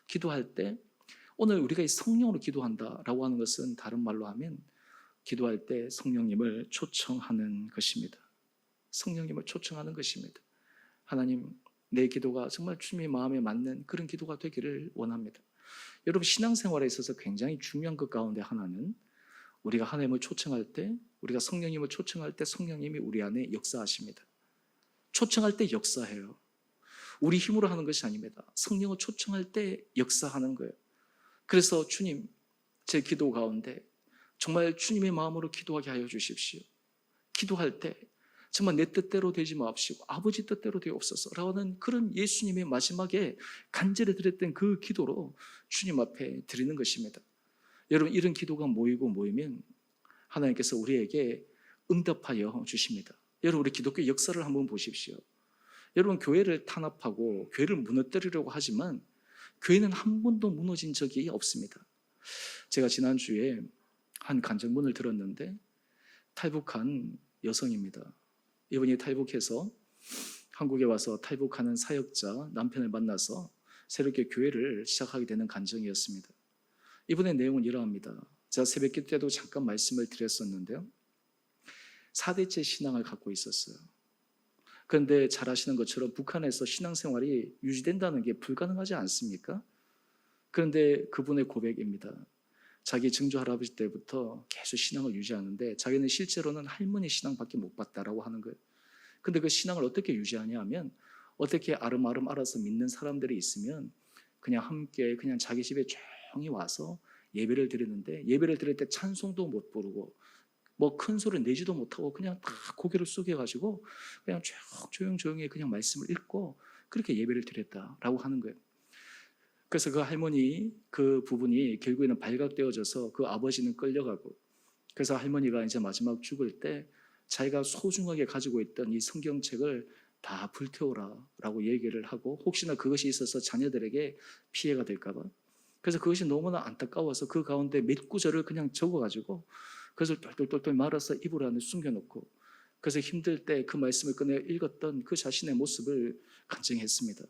기도할 때 오늘 우리가 이 성령으로 기도한다라고 하는 것은 다른 말로 하면 기도할 때 성령님을 초청하는 것입니다. 성령님을 초청하는 것입니다. 하나님, 내 기도가 정말 주님의 마음에 맞는 그런 기도가 되기를 원합니다. 여러분, 신앙생활에 있어서 굉장히 중요한 것 가운데 하나는 우리가 하나님을 초청할 때, 우리가 성령님을 초청할 때 성령님이 우리 안에 역사하십니다. 초청할 때 역사해요. 우리 힘으로 하는 것이 아닙니다. 성령을 초청할 때 역사하는 거예요. 그래서 주님, 제 기도 가운데 정말 주님의 마음으로 기도하게 하여 주십시오. 기도할 때 정말 내 뜻대로 되지 마옵시고 아버지 뜻대로 되옵소서라는 그런 예수님의 마지막에 간절히 드렸던 그 기도로 주님 앞에 드리는 것입니다. 여러분, 이런 기도가 모이면 하나님께서 우리에게 응답하여 주십니다. 여러분, 우리 기독교 역사를 한번 보십시오. 여러분, 교회를 탄압하고 교회를 무너뜨리려고 하지만 교회는 한 번도 무너진 적이 없습니다. 제가 지난주에 한 간증문을 들었는데 탈북한 여성입니다. 이분이 탈북해서 한국에 와서 탈북하는 사역자 남편을 만나서 새롭게 교회를 시작하게 되는 간증이었습니다. 이분의 내용은 이러합니다. 제가 새벽기 때도 잠깐 말씀을 드렸었는데요. 4대째 신앙을 갖고 있었어요. 그런데 잘 아시는 것처럼 북한에서 신앙생활이 유지된다는 게 불가능하지 않습니까? 그런데 그분의 고백입니다. 자기 증조 할아버지 때부터 계속 신앙을 유지하는데 자기는 실제로는 할머니 신앙밖에 못 봤다라고 하는 거예요. 근데 그 신앙을 어떻게 유지하냐 하면 어떻게 아름아름 알아서 믿는 사람들이 있으면 그냥 함께 그냥 자기 집에 조용히 와서 예배를 드리는데 예배를 드릴 때 찬송도 못 부르고 뭐 큰 소리 내지도 못하고 그냥 다 고개를 숙여가지고 그냥 조용히 그냥 말씀을 읽고 그렇게 예배를 드렸다라고 하는 거예요. 그래서 그 할머니 그 부분이 결국에는 발각되어져서 그 아버지는 끌려가고 그래서 할머니가 이제 마지막 죽을 때 자기가 소중하게 가지고 있던 이 성경책을 다 불태워라라고 얘기를 하고 혹시나 그것이 있어서 자녀들에게 피해가 될까 봐 그래서 그것이 너무나 안타까워서 그 가운데 몇 구절을 그냥 적어가지고 그것을 똘똘똘똘 말아서 이불 안에 숨겨놓고 그래서 힘들 때 그 말씀을 꺼내 읽었던 그 자신의 모습을 간증했습니다.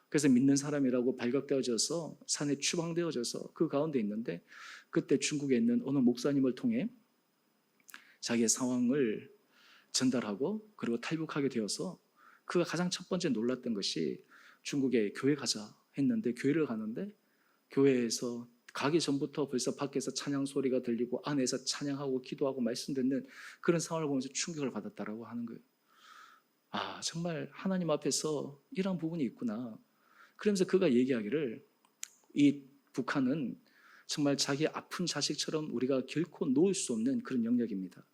그래서 믿는 사람이라고 발각되어져서 산에 추방되어져서 그 가운데 있는데 그때 중국에 있는 어느 목사님을 통해 자기의 상황을 전달하고 그리고 탈북하게 되어서 그가 가장 첫 번째 놀랐던 것이 중국에 교회 가자 했는데 교회를 가는데 교회에서 가기 전부터 벌써 밖에서 찬양 소리가 들리고 안에서 찬양하고 기도하고 말씀 듣는 그런 상황을 보면서 충격을 받았다라고 하는 거예요. 아, 정말 하나님 앞에서 이런 부분이 있구나. 그러면서 그가 얘기하기를 이 북한은 정말 자기 아픈 자식처럼 우리가 결코 놓을 수 없는 그런 영역입니다.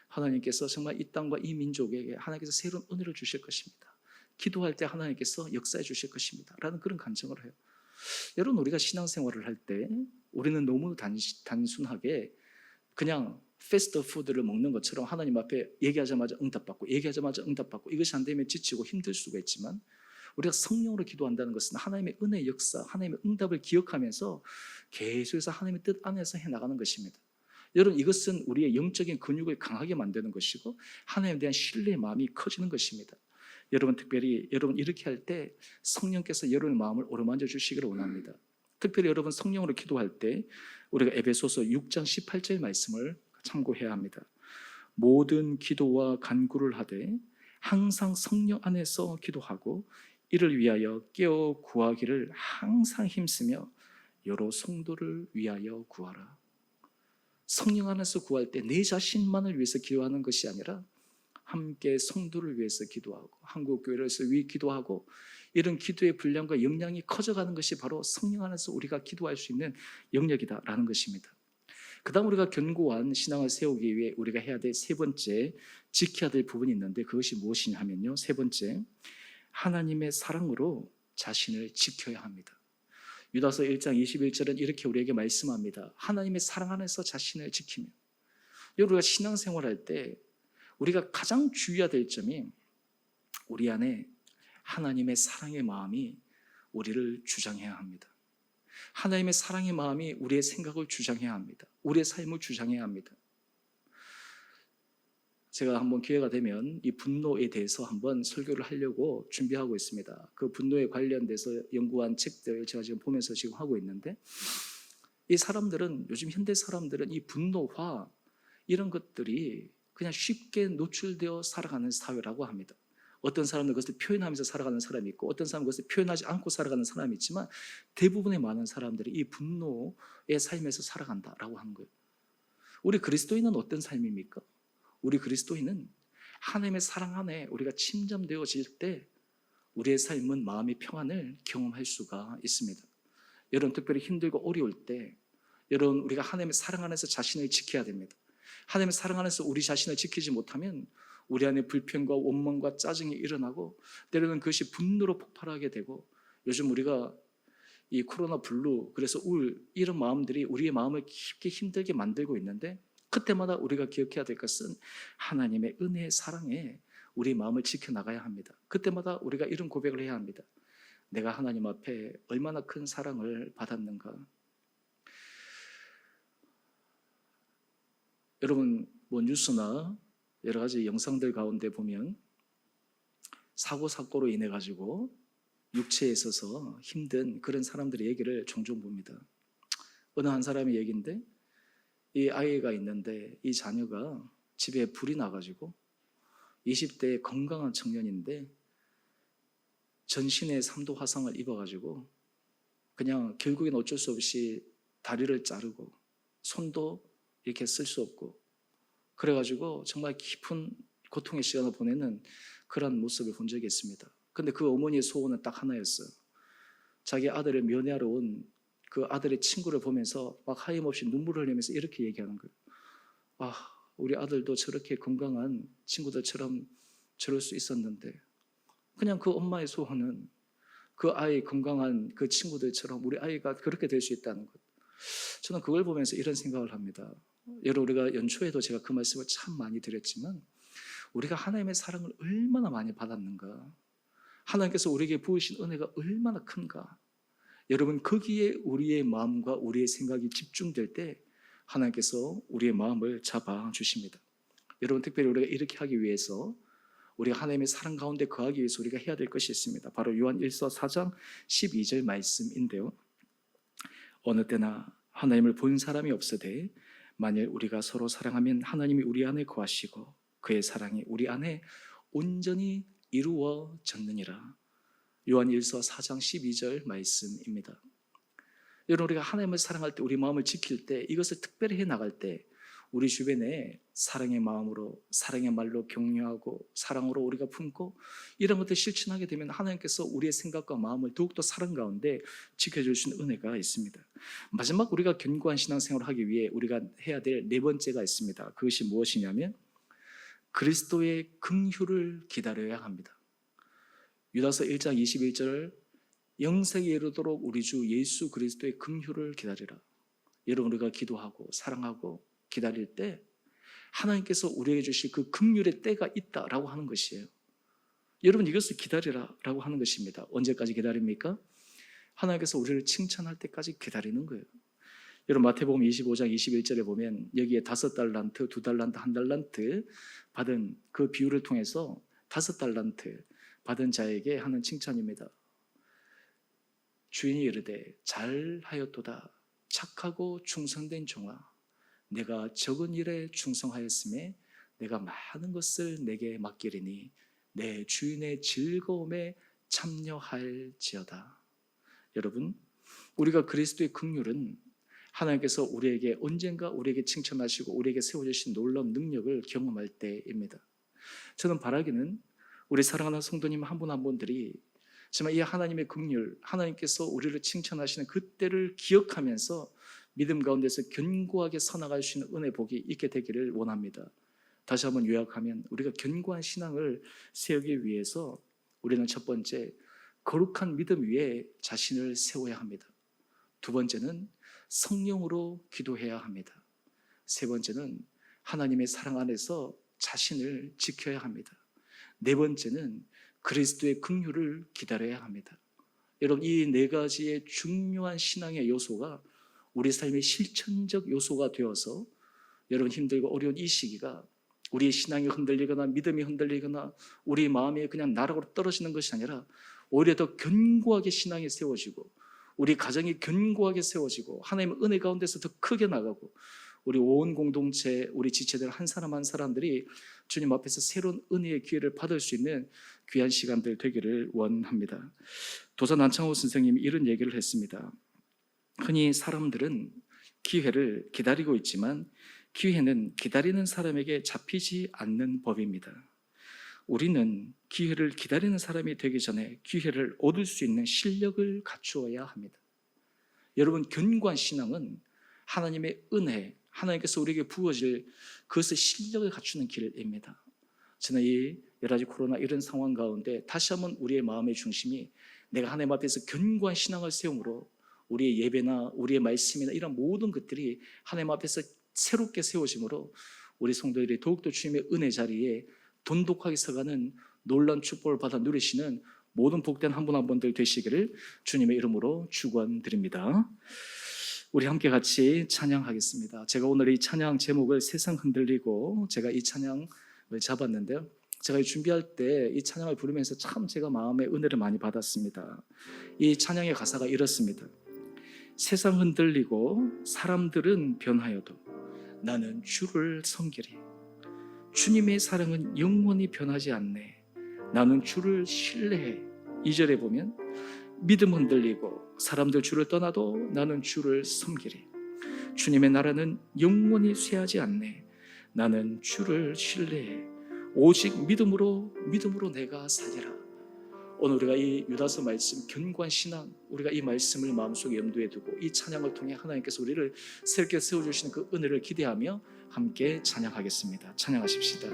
하나님께서 정말 이 땅과 이 민족에게 하나님께서 새로운 은혜를 주실 것입니다. 기도할 때 하나님께서 역사해 주실 것입니다. 라는 그런 간증을 해요. 여러분, 우리가 신앙생활을 할 때 우리는 너무 단순하게 그냥 패스트푸드를 먹는 것처럼 하나님 앞에 얘기하자마자 응답받고 얘기하자마자 응답받고 이것이 안 되면 지치고 힘들 수가 있지만 우리가 성령으로 기도한다는 것은 하나님의 은혜의 역사, 하나님의 응답을 기억하면서 계속해서 하나님의 뜻 안에서 해나가는 것입니다. 여러분, 이것은 우리의 영적인 근육을 강하게 만드는 것이고 하나님에 대한 신뢰의 마음이 커지는 것입니다. 여러분, 특별히 여러분 이렇게 할 때 성령께서 여러분의 마음을 어루만져 주시기를 원합니다. 특별히 여러분 성령으로 기도할 때 우리가 에베소서 6장 18절 말씀을 참고해야 합니다. 모든 기도와 간구를 하되 항상 성령 안에서 기도하고 이를 위하여 깨어 구하기를 항상 힘쓰며 여러 성도를 위하여 구하라. 성령 안에서 구할 때 내 자신만을 위해서 기도하는 것이 아니라 함께 성도를 위해서 기도하고 한국교회를 위해 기도하고 이런 기도의 분량과 역량이 커져가는 것이 바로 성령 안에서 우리가 기도할 수 있는 영역이다라는 것입니다. 그 다음 우리가 견고한 신앙을 세우기 위해 우리가 해야 될 세 번째 지켜야 될 부분이 있는데 그것이 무엇이냐 하면요, 세 번째, 하나님의 사랑으로 자신을 지켜야 합니다. 유다서 1장 21절은 이렇게 우리에게 말씀합니다. 하나님의 사랑 안에서 자신을 지키며. 우리가 신앙생활할 때 우리가 가장 주의해야 될 점이 우리 안에 하나님의 사랑의 마음이 우리를 주장해야 합니다. 하나님의 사랑의 마음이 우리의 생각을 주장해야 합니다. 우리의 삶을 주장해야 합니다. 제가 한번 기회가 되면 이 분노에 대해서 한번 설교를 하려고 준비하고 있습니다. 그 분노에 관련돼서 연구한 책들 제가 지금 보면서 지금 하고 있는데 이 사람들은 요즘 현대 사람들은 이 분노화 이런 것들이 그냥 쉽게 노출되어 살아가는 사회라고 합니다. 어떤 사람은 그것을 표현하면서 살아가는 사람이 있고 어떤 사람은 그것을 표현하지 않고 살아가는 사람이 있지만 대부분의 많은 사람들이 이 분노의 삶에서 살아간다라고 하는 거예요. 우리 그리스도인은 어떤 삶입니까? 우리 그리스도인은 하나님의 사랑 안에 우리가 침잠되어질 때 우리의 삶은 마음의 평안을 경험할 수가 있습니다. 여러분, 특별히 힘들고 어려울 때 여러분, 우리가 하나님의 사랑 안에서 자신을 지켜야 됩니다. 하나님의 사랑 안에서 우리 자신을 지키지 못하면 우리 안에 불평과 원망과 짜증이 일어나고 때로는 그것이 분노로 폭발하게 되고, 요즘 우리가 이 코로나 블루, 그래서 우울, 이런 마음들이 우리의 마음을 깊게 힘들게 만들고 있는데, 그때마다 우리가 기억해야 될 것은 하나님의 은혜의 사랑에 우리의 마음을 지켜나가야 합니다. 그때마다 우리가 이런 고백을 해야 합니다. 내가 하나님 앞에 얼마나 큰 사랑을 받았는가. 여러분, 뭐 뉴스나 여러 가지 영상들 가운데 보면 사고로 인해 가지고 육체에 있어서 힘든 그런 사람들의 얘기를 종종 봅니다. 어느 한 사람의 얘기인데, 이 아이가 있는데 이 자녀가 집에 불이 나가지고 20대의 건강한 청년인데 전신에 3도 화상을 입어가지고 그냥 결국엔 어쩔 수 없이 다리를 자르고 손도 이렇게 쓸 수 없고, 그래가지고 정말 깊은 고통의 시간을 보내는 그런 모습을 본 적이 있습니다. 근데 그 어머니의 소원은 딱 하나였어요. 자기 아들을 면회하러 온 그 아들의 친구를 보면서 막 하염없이 눈물을 흘리면서 이렇게 얘기하는 거예요. 아, 우리 아들도 저렇게 건강한 친구들처럼 저럴 수 있었는데, 그냥 그 엄마의 소원은 그 아이 건강한 그 친구들처럼 우리 아이가 그렇게 될 수 있다는 것. 저는 그걸 보면서 이런 생각을 합니다. 여러분, 우리가 연초에도 제가 그 말씀을 참 많이 드렸지만, 우리가 하나님의 사랑을 얼마나 많이 받았는가, 하나님께서 우리에게 부으신 은혜가 얼마나 큰가. 여러분, 거기에 우리의 마음과 우리의 생각이 집중될 때 하나님께서 우리의 마음을 잡아주십니다. 여러분, 특별히 우리가 이렇게 하기 위해서, 우리가 하나님의 사랑 가운데 거하기 위해서 우리가 해야 될 것이 있습니다. 바로 요한 1서 4장 12절 말씀인데요. 어느 때나 하나님을 본 사람이 없으되 만일 우리가 서로 사랑하면 하나님이 우리 안에 거하시고 그의 사랑이 우리 안에 온전히 이루어졌느니라. 요한 1서 4장 12절 말씀입니다. 여러분, 우리가 하나님을 사랑할 때, 우리 마음을 지킬 때, 이것을 특별히 해나갈 때 우리 주변에 사랑의 마음으로, 사랑의 말로 격려하고 사랑으로 우리가 품고 이런 것들 실천하게 되면 하나님께서 우리의 생각과 마음을 더욱더 사랑 가운데 지켜줄 수 있는 은혜가 있습니다. 마지막, 우리가 견고한 신앙생활을 하기 위해 우리가 해야 될 네 번째가 있습니다. 그것이 무엇이냐면 그리스도의 긍휼을 기다려야 합니다. 유다서 1장 21절, 영생에 이르도록 우리 주 예수 그리스도의 긍휼을 기다리라. 여러분, 우리가 기도하고 사랑하고 기다릴 때 하나님께서 우리에게 주실 그 긍휼의 때가 있다라고 하는 것이에요. 여러분, 이것을 기다리라라고 하는 것입니다. 언제까지 기다립니까? 하나님께서 우리를 칭찬할 때까지 기다리는 거예요. 여러분, 마태복음 25장 21절에 보면 여기에 5달란트, 2달란트, 1달란트 받은 그 비유를 통해서 5달란트 받은 자에게 하는 칭찬입니다. 주인이 이르되 잘하였도다 착하고 충성된 종아, 내가 적은 일에 충성하였음에 내가 많은 것을 내게 맡기리니 내 주인의 즐거움에 참여할지어다. 여러분, 우리가 그리스도의 긍휼은 하나님께서 우리에게 언젠가 우리에게 칭찬하시고 우리에게 세워주신 놀라운 능력을 경험할 때입니다. 저는 바라기는 우리 사랑하는 성도님 한 분 한 분들이 정말 이 하나님의 긍휼, 하나님께서 우리를 칭찬하시는 그때를 기억하면서 믿음 가운데서 견고하게 서나갈 수 있는 은혜 복이 있게 되기를 원합니다. 다시 한번 요약하면 우리가 견고한 신앙을 세우기 위해서 우리는 첫 번째, 거룩한 믿음 위에 자신을 세워야 합니다. 두 번째는 성령으로 기도해야 합니다. 세 번째는 하나님의 사랑 안에서 자신을 지켜야 합니다. 네 번째는 그리스도의 긍휼을 기다려야 합니다. 여러분, 이 네 가지의 중요한 신앙의 요소가 우리 삶의 실천적 요소가 되어서 여러분, 힘들고 어려운 이 시기가 우리의 신앙이 흔들리거나 믿음이 흔들리거나 우리 마음이 그냥 나락으로 떨어지는 것이 아니라 오히려 더 견고하게 신앙이 세워지고 우리 가정이 견고하게 세워지고 하나님의 은혜 가운데서 더 크게 나가고 우리 온 공동체, 우리 지체들 한 사람 한 사람들이 주님 앞에서 새로운 은혜의 기회를 받을 수 있는 귀한 시간들 되기를 원합니다. 도산 안창호 선생님이 이런 얘기를 했습니다. 흔히 사람들은 기회를 기다리고 있지만 기회는 기다리는 사람에게 잡히지 않는 법입니다. 우리는 기회를 기다리는 사람이 되기 전에 기회를 얻을 수 있는 실력을 갖추어야 합니다. 여러분, 견고한 신앙은 하나님의 은혜, 하나님께서 우리에게 부어질 그것의 실력을 갖추는 길입니다. 저는 이 여러 가지 코로나 이런 상황 가운데 다시 한번 우리의 마음의 중심이 내가 하나님 앞에서 견고한 신앙을 세움으로 우리의 예배나 우리의 말씀이나 이런 모든 것들이 하나님 앞에서 새롭게 세워짐으로 우리 성도들이 더욱더 주님의 은혜 자리에 돈독하게 서가는 놀라운 축복을 받아 누리시는 모든 복된 한 분 한 분들 되시기를 주님의 이름으로 축원드립니다. 우리 함께 같이 찬양하겠습니다. 제가 오늘 이 찬양 제목을 세상 흔들리고 제가 이 찬양을 잡았는데요. 제가 준비할 때 이 찬양을 부르면서 참 제가 마음의 은혜를 많이 받았습니다. 이 찬양의 가사가 이렇습니다. 세상 흔들리고 사람들은 변하여도 나는 주를 섬기리. 주님의 사랑은 영원히 변하지 않네. 나는 주를 신뢰해. 2절에 보면 믿음 흔들리고 사람들 주를 떠나도 나는 주를 섬기리. 주님의 나라는 영원히 쇠하지 않네. 나는 주를 신뢰해. 오직 믿음으로 내가 살리라. 오늘 우리가 이 유다서 말씀 견고한 신앙, 우리가 이 말씀을 마음속에 염두에 두고 이 찬양을 통해 하나님께서 우리를 새롭게 세워주시는 그 은혜를 기대하며 함께 찬양하겠습니다. 찬양하십시다.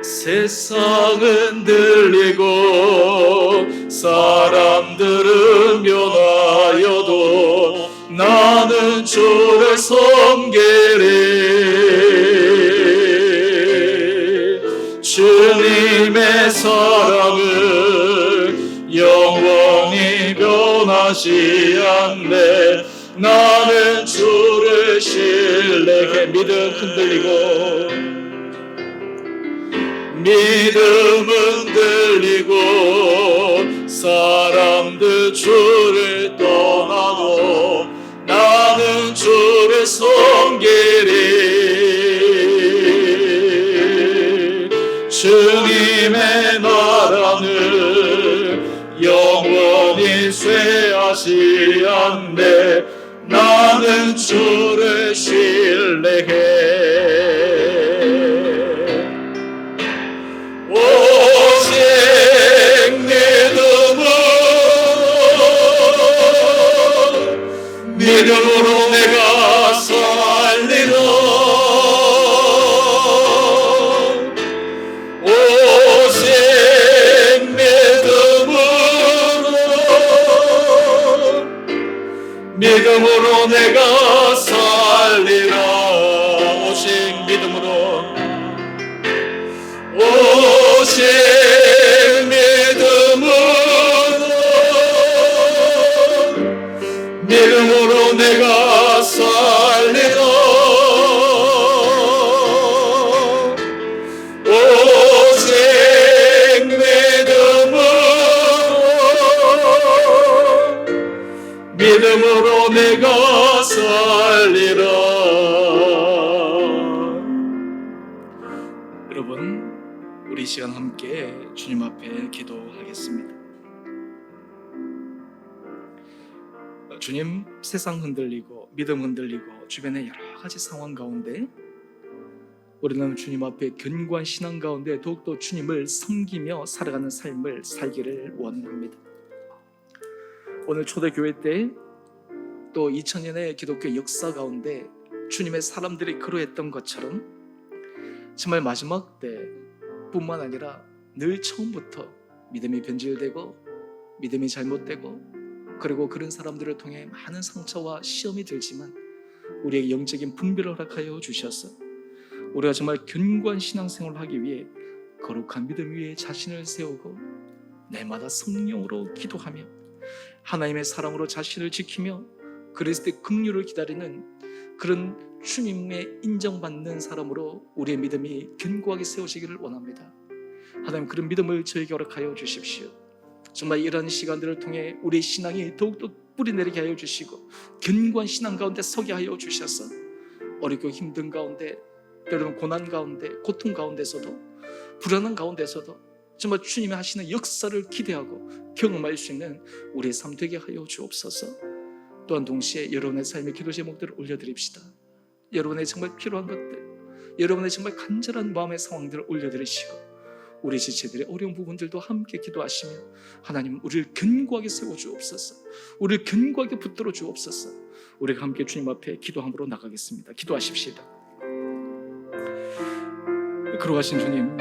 세상은 들리고 사람들은 변하여도 나는 주를 섬기리. 주님의 사랑은 영원히 변하지 않네. 나는 주를 신뢰해. 믿음 흔들리고 사람들 주를 떠나도 나는 주를 섬기리. 주님의 나라는 영원히 쇠하지 않네. 나는 주를 신뢰해. 믿음으로 내가 살리라. 오직 믿음으로 내가 살리라. 오직 믿음으로 내가 살리라. 오직 믿음으로 내가 살리라. 여러분, 우리 이 시간 함께 주님 앞에 기도하겠습니다. 주님, 세상 흔들리고 믿음 흔들리고 주변의 여러 가지 상황 가운데 우리는 주님 앞에 견고한 신앙 가운데 더욱더 주님을 섬기며 살아가는 삶을 살기를 원합니다. 오늘 초대교회 때 또 2000년의 기독교 역사 가운데 주님의 사람들이 그러했던 것처럼 정말 마지막 때 뿐만 아니라 늘 처음부터 믿음이 변질되고 믿음이 잘못되고 그리고 그런 사람들을 통해 많은 상처와 시험이 들지만 우리에게 영적인 분별을 허락하여 주셔서 우리가 정말 견고한 신앙생활을 하기 위해 거룩한 믿음 위에 자신을 세우고 날마다 성령으로 기도하며 하나님의 사랑으로 자신을 지키며 그리스도의 긍휼을 기다리는 그런 주님의 인정받는 사람으로 우리의 믿음이 견고하게 세워지기를 원합니다. 하나님, 그런 믿음을 저에게 허락하여 주십시오. 정말 이런 시간들을 통해 우리의 신앙이 더욱더 뿌리내리게 하여 주시고 견고한 신앙 가운데 서게 하여 주셔서 어렵고 힘든 가운데, 때로는 고난 가운데, 고통 가운데서도, 불안한 가운데서도 정말 주님이 하시는 역사를 기대하고 경험할 수 있는 우리의 삶 되게 하여 주옵소서. 또한 동시에 여러분의 삶의 기도 제목들을 올려드립시다. 여러분의 정말 필요한 것들, 여러분의 정말 간절한 마음의 상황들을 올려드리시고 우리 지체들의 어려운 부분들도 함께 기도하시며 하나님 우리를 견고하게 세워주옵소서. 우리를 견고하게 붙들어 주옵소서. 우리가 함께 주님 앞에 기도함으로 나가겠습니다. 기도하십시다. 걸어가신 주님,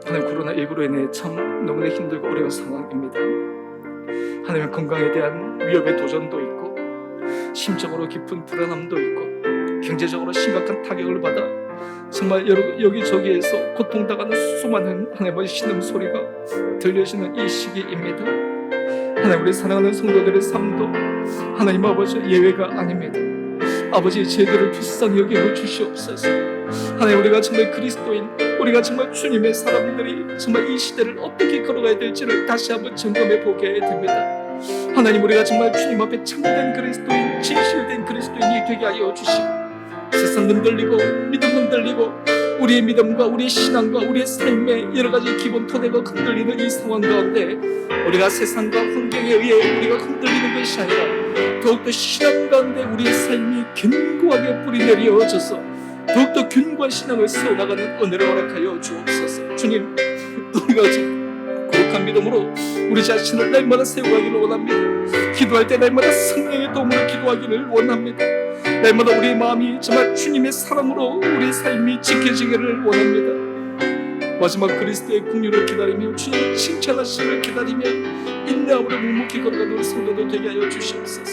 하나님 코로나19로 인해 참 너무나 힘들고 어려운 상황입니다. 하나님 건강에 대한 위협의 도전도 있고 심적으로 깊은 불안함도 있고 경제적으로 심각한 타격을 받아 정말 여기저기에서 고통당하는 수많은 하나님의 신음소리가 들려지는 이 시기입니다. 하나님 우리 사랑하는 성도들의 삶도 하나님 아버지 예외가 아닙니다. 아버지 제들을 불쌍히 여겨 주시옵소서. 하나님 우리가 정말 그리스도인, 우리가 정말 주님의 사람들이 정말 이 시대를 어떻게 걸어가야 될지를 다시 한번 점검해 보게 됩니다. 하나님 우리가 정말 주님 앞에 참된 그리스도인, 진실된 그리스도인이 되게 하여 주시고 세상 흔들리고 믿음 흔들리고 우리의 믿음과 우리의 신앙과 우리의 삶의 여러 가지 기본 토대가 흔들리는 이 상황 가운데 우리가 세상과 환경에 의해 우리가 흔들리는 것이 아니라 더욱더 신앙 가운데 우리의 삶이 견고하게 뿌리 내려져서 더욱더 견고한 신앙을 세워나가는 은혜를 허락하여 주옵소서. 주님, 우리가 지금 거룩한 믿음으로 우리 자신을 날마다 세워가기를 원합니다. 기도할 때 날마다 성령의 도움으로 기도하기를 원합니다. 날마다 우리의 마음이 정말 주님의 사랑으로 우리의 삶이 지켜지기를 원합니다. 마지막 그리스도의 긍휼을 기다리며 주님의 칭찬하심을 기다리며 인내함으로 묵묵히 걸어가는 우리 성도들 되게 하여 주시옵소서.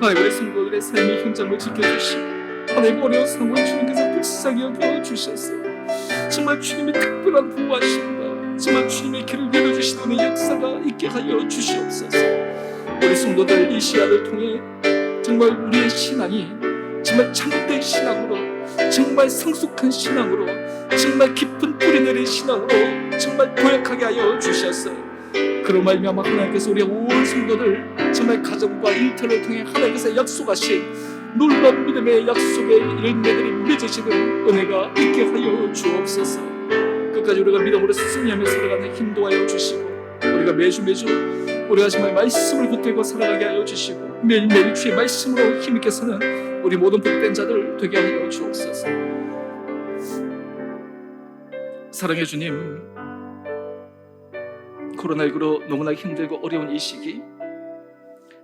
하나님 우리 성도들의 삶의 현장을 지켜주시고 하나님 어려운 상황을 주님께서 불쌍히 여겨 주셨어요. 정말 주님의 특별한 보호하심과 정말 주님의 길을 열어주시는 역사가 있게 하여 주시옵소서. 우리 성도들 이 시간을 통해 정말 우리의 신앙이 정말 참된 신앙으로, 정말 성숙한 신앙으로, 정말 깊은 뿌리 내린 신앙으로 정말 도약하게 하여 주셨어요. 그런 말미암아 하나님께서 우리 온 성도들 정말 가정과 일터를 통해 하나님께서 약속하신 놀라운 믿음의 약속의 열매들이 맺어지는 은혜가 있게 하여 주옵소서. 끝까지 우리가 믿음으로 승리하며 살아가는 힘도 하여 주시고 우리가 매주 우리가 정말 말씀을 붙들고 살아가게 하여 주시고 매일매일 주의 말씀으로 힘있게 사는 우리 모든 복된 자들 되게 하여 주옵소서. 사랑해 주님, 코로나19로 너무나 힘들고 어려운 이 시기,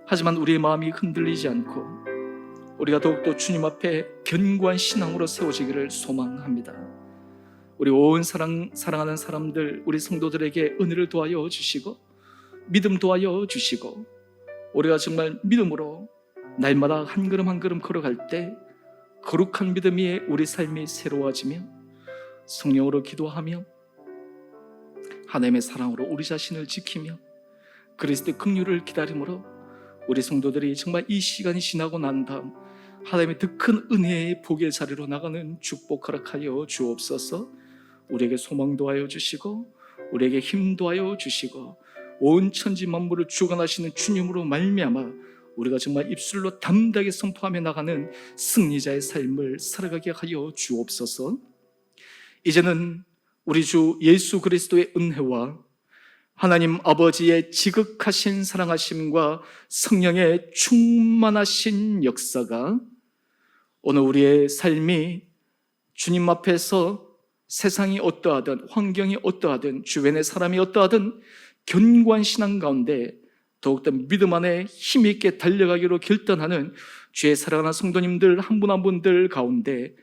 하지만 우리의 마음이 흔들리지 않고 우리가 더욱더 주님 앞에 견고한 신앙으로 세워지기를 소망합니다. 우리 온 사랑하는 사람들, 우리 성도들에게 은혜를 도하여 주시고 믿음 도하여 주시고 우리가 정말 믿음으로 날마다 한 걸음 한 걸음 걸어갈 때 거룩한 믿음 위에 우리 삶이 새로워지며 성령으로 기도하며 하나님의 사랑으로 우리 자신을 지키며 그리스도의 긍휼을 기다림으로 우리 성도들이 정말 이 시간이 지나고 난 다음 하나님의 더 큰 은혜의 복의 자리로 나가는 축복 허락하여 주옵소서. 우리에게 소망도 하여 주시고 우리에게 힘도 하여 주시고 온 천지 만물을 주관하시는 주님으로 말미암아 우리가 정말 입술로 담대하게 선포하며 나가는 승리자의 삶을 살아가게 하여 주옵소서. 이제는 우리 주 예수 그리스도의 은혜와 하나님 아버지의 지극하신 사랑하심과 성령의 충만하신 역사가 오늘 우리의 삶이 주님 앞에서 세상이 어떠하든 환경이 어떠하든 주변의 사람이 어떠하든 견고한 신앙 가운데 더욱더 믿음 안에 힘있게 달려가기로 결단하는 주의 사랑하는 성도님들 한 분 한 분들 가운데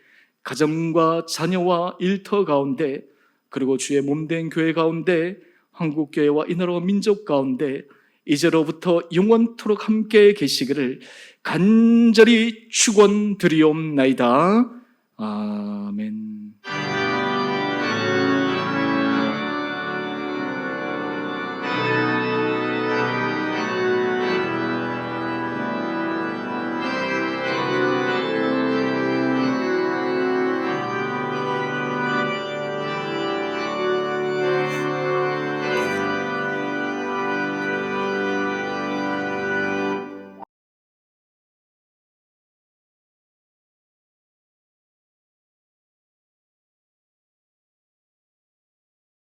가정과 자녀와 일터 가운데 그리고 주의 몸된 교회 가운데 한국교회와 이 나라와 민족 가운데 이제로부터 영원토록 함께 계시기를 간절히 축원드리옵나이다. 아멘.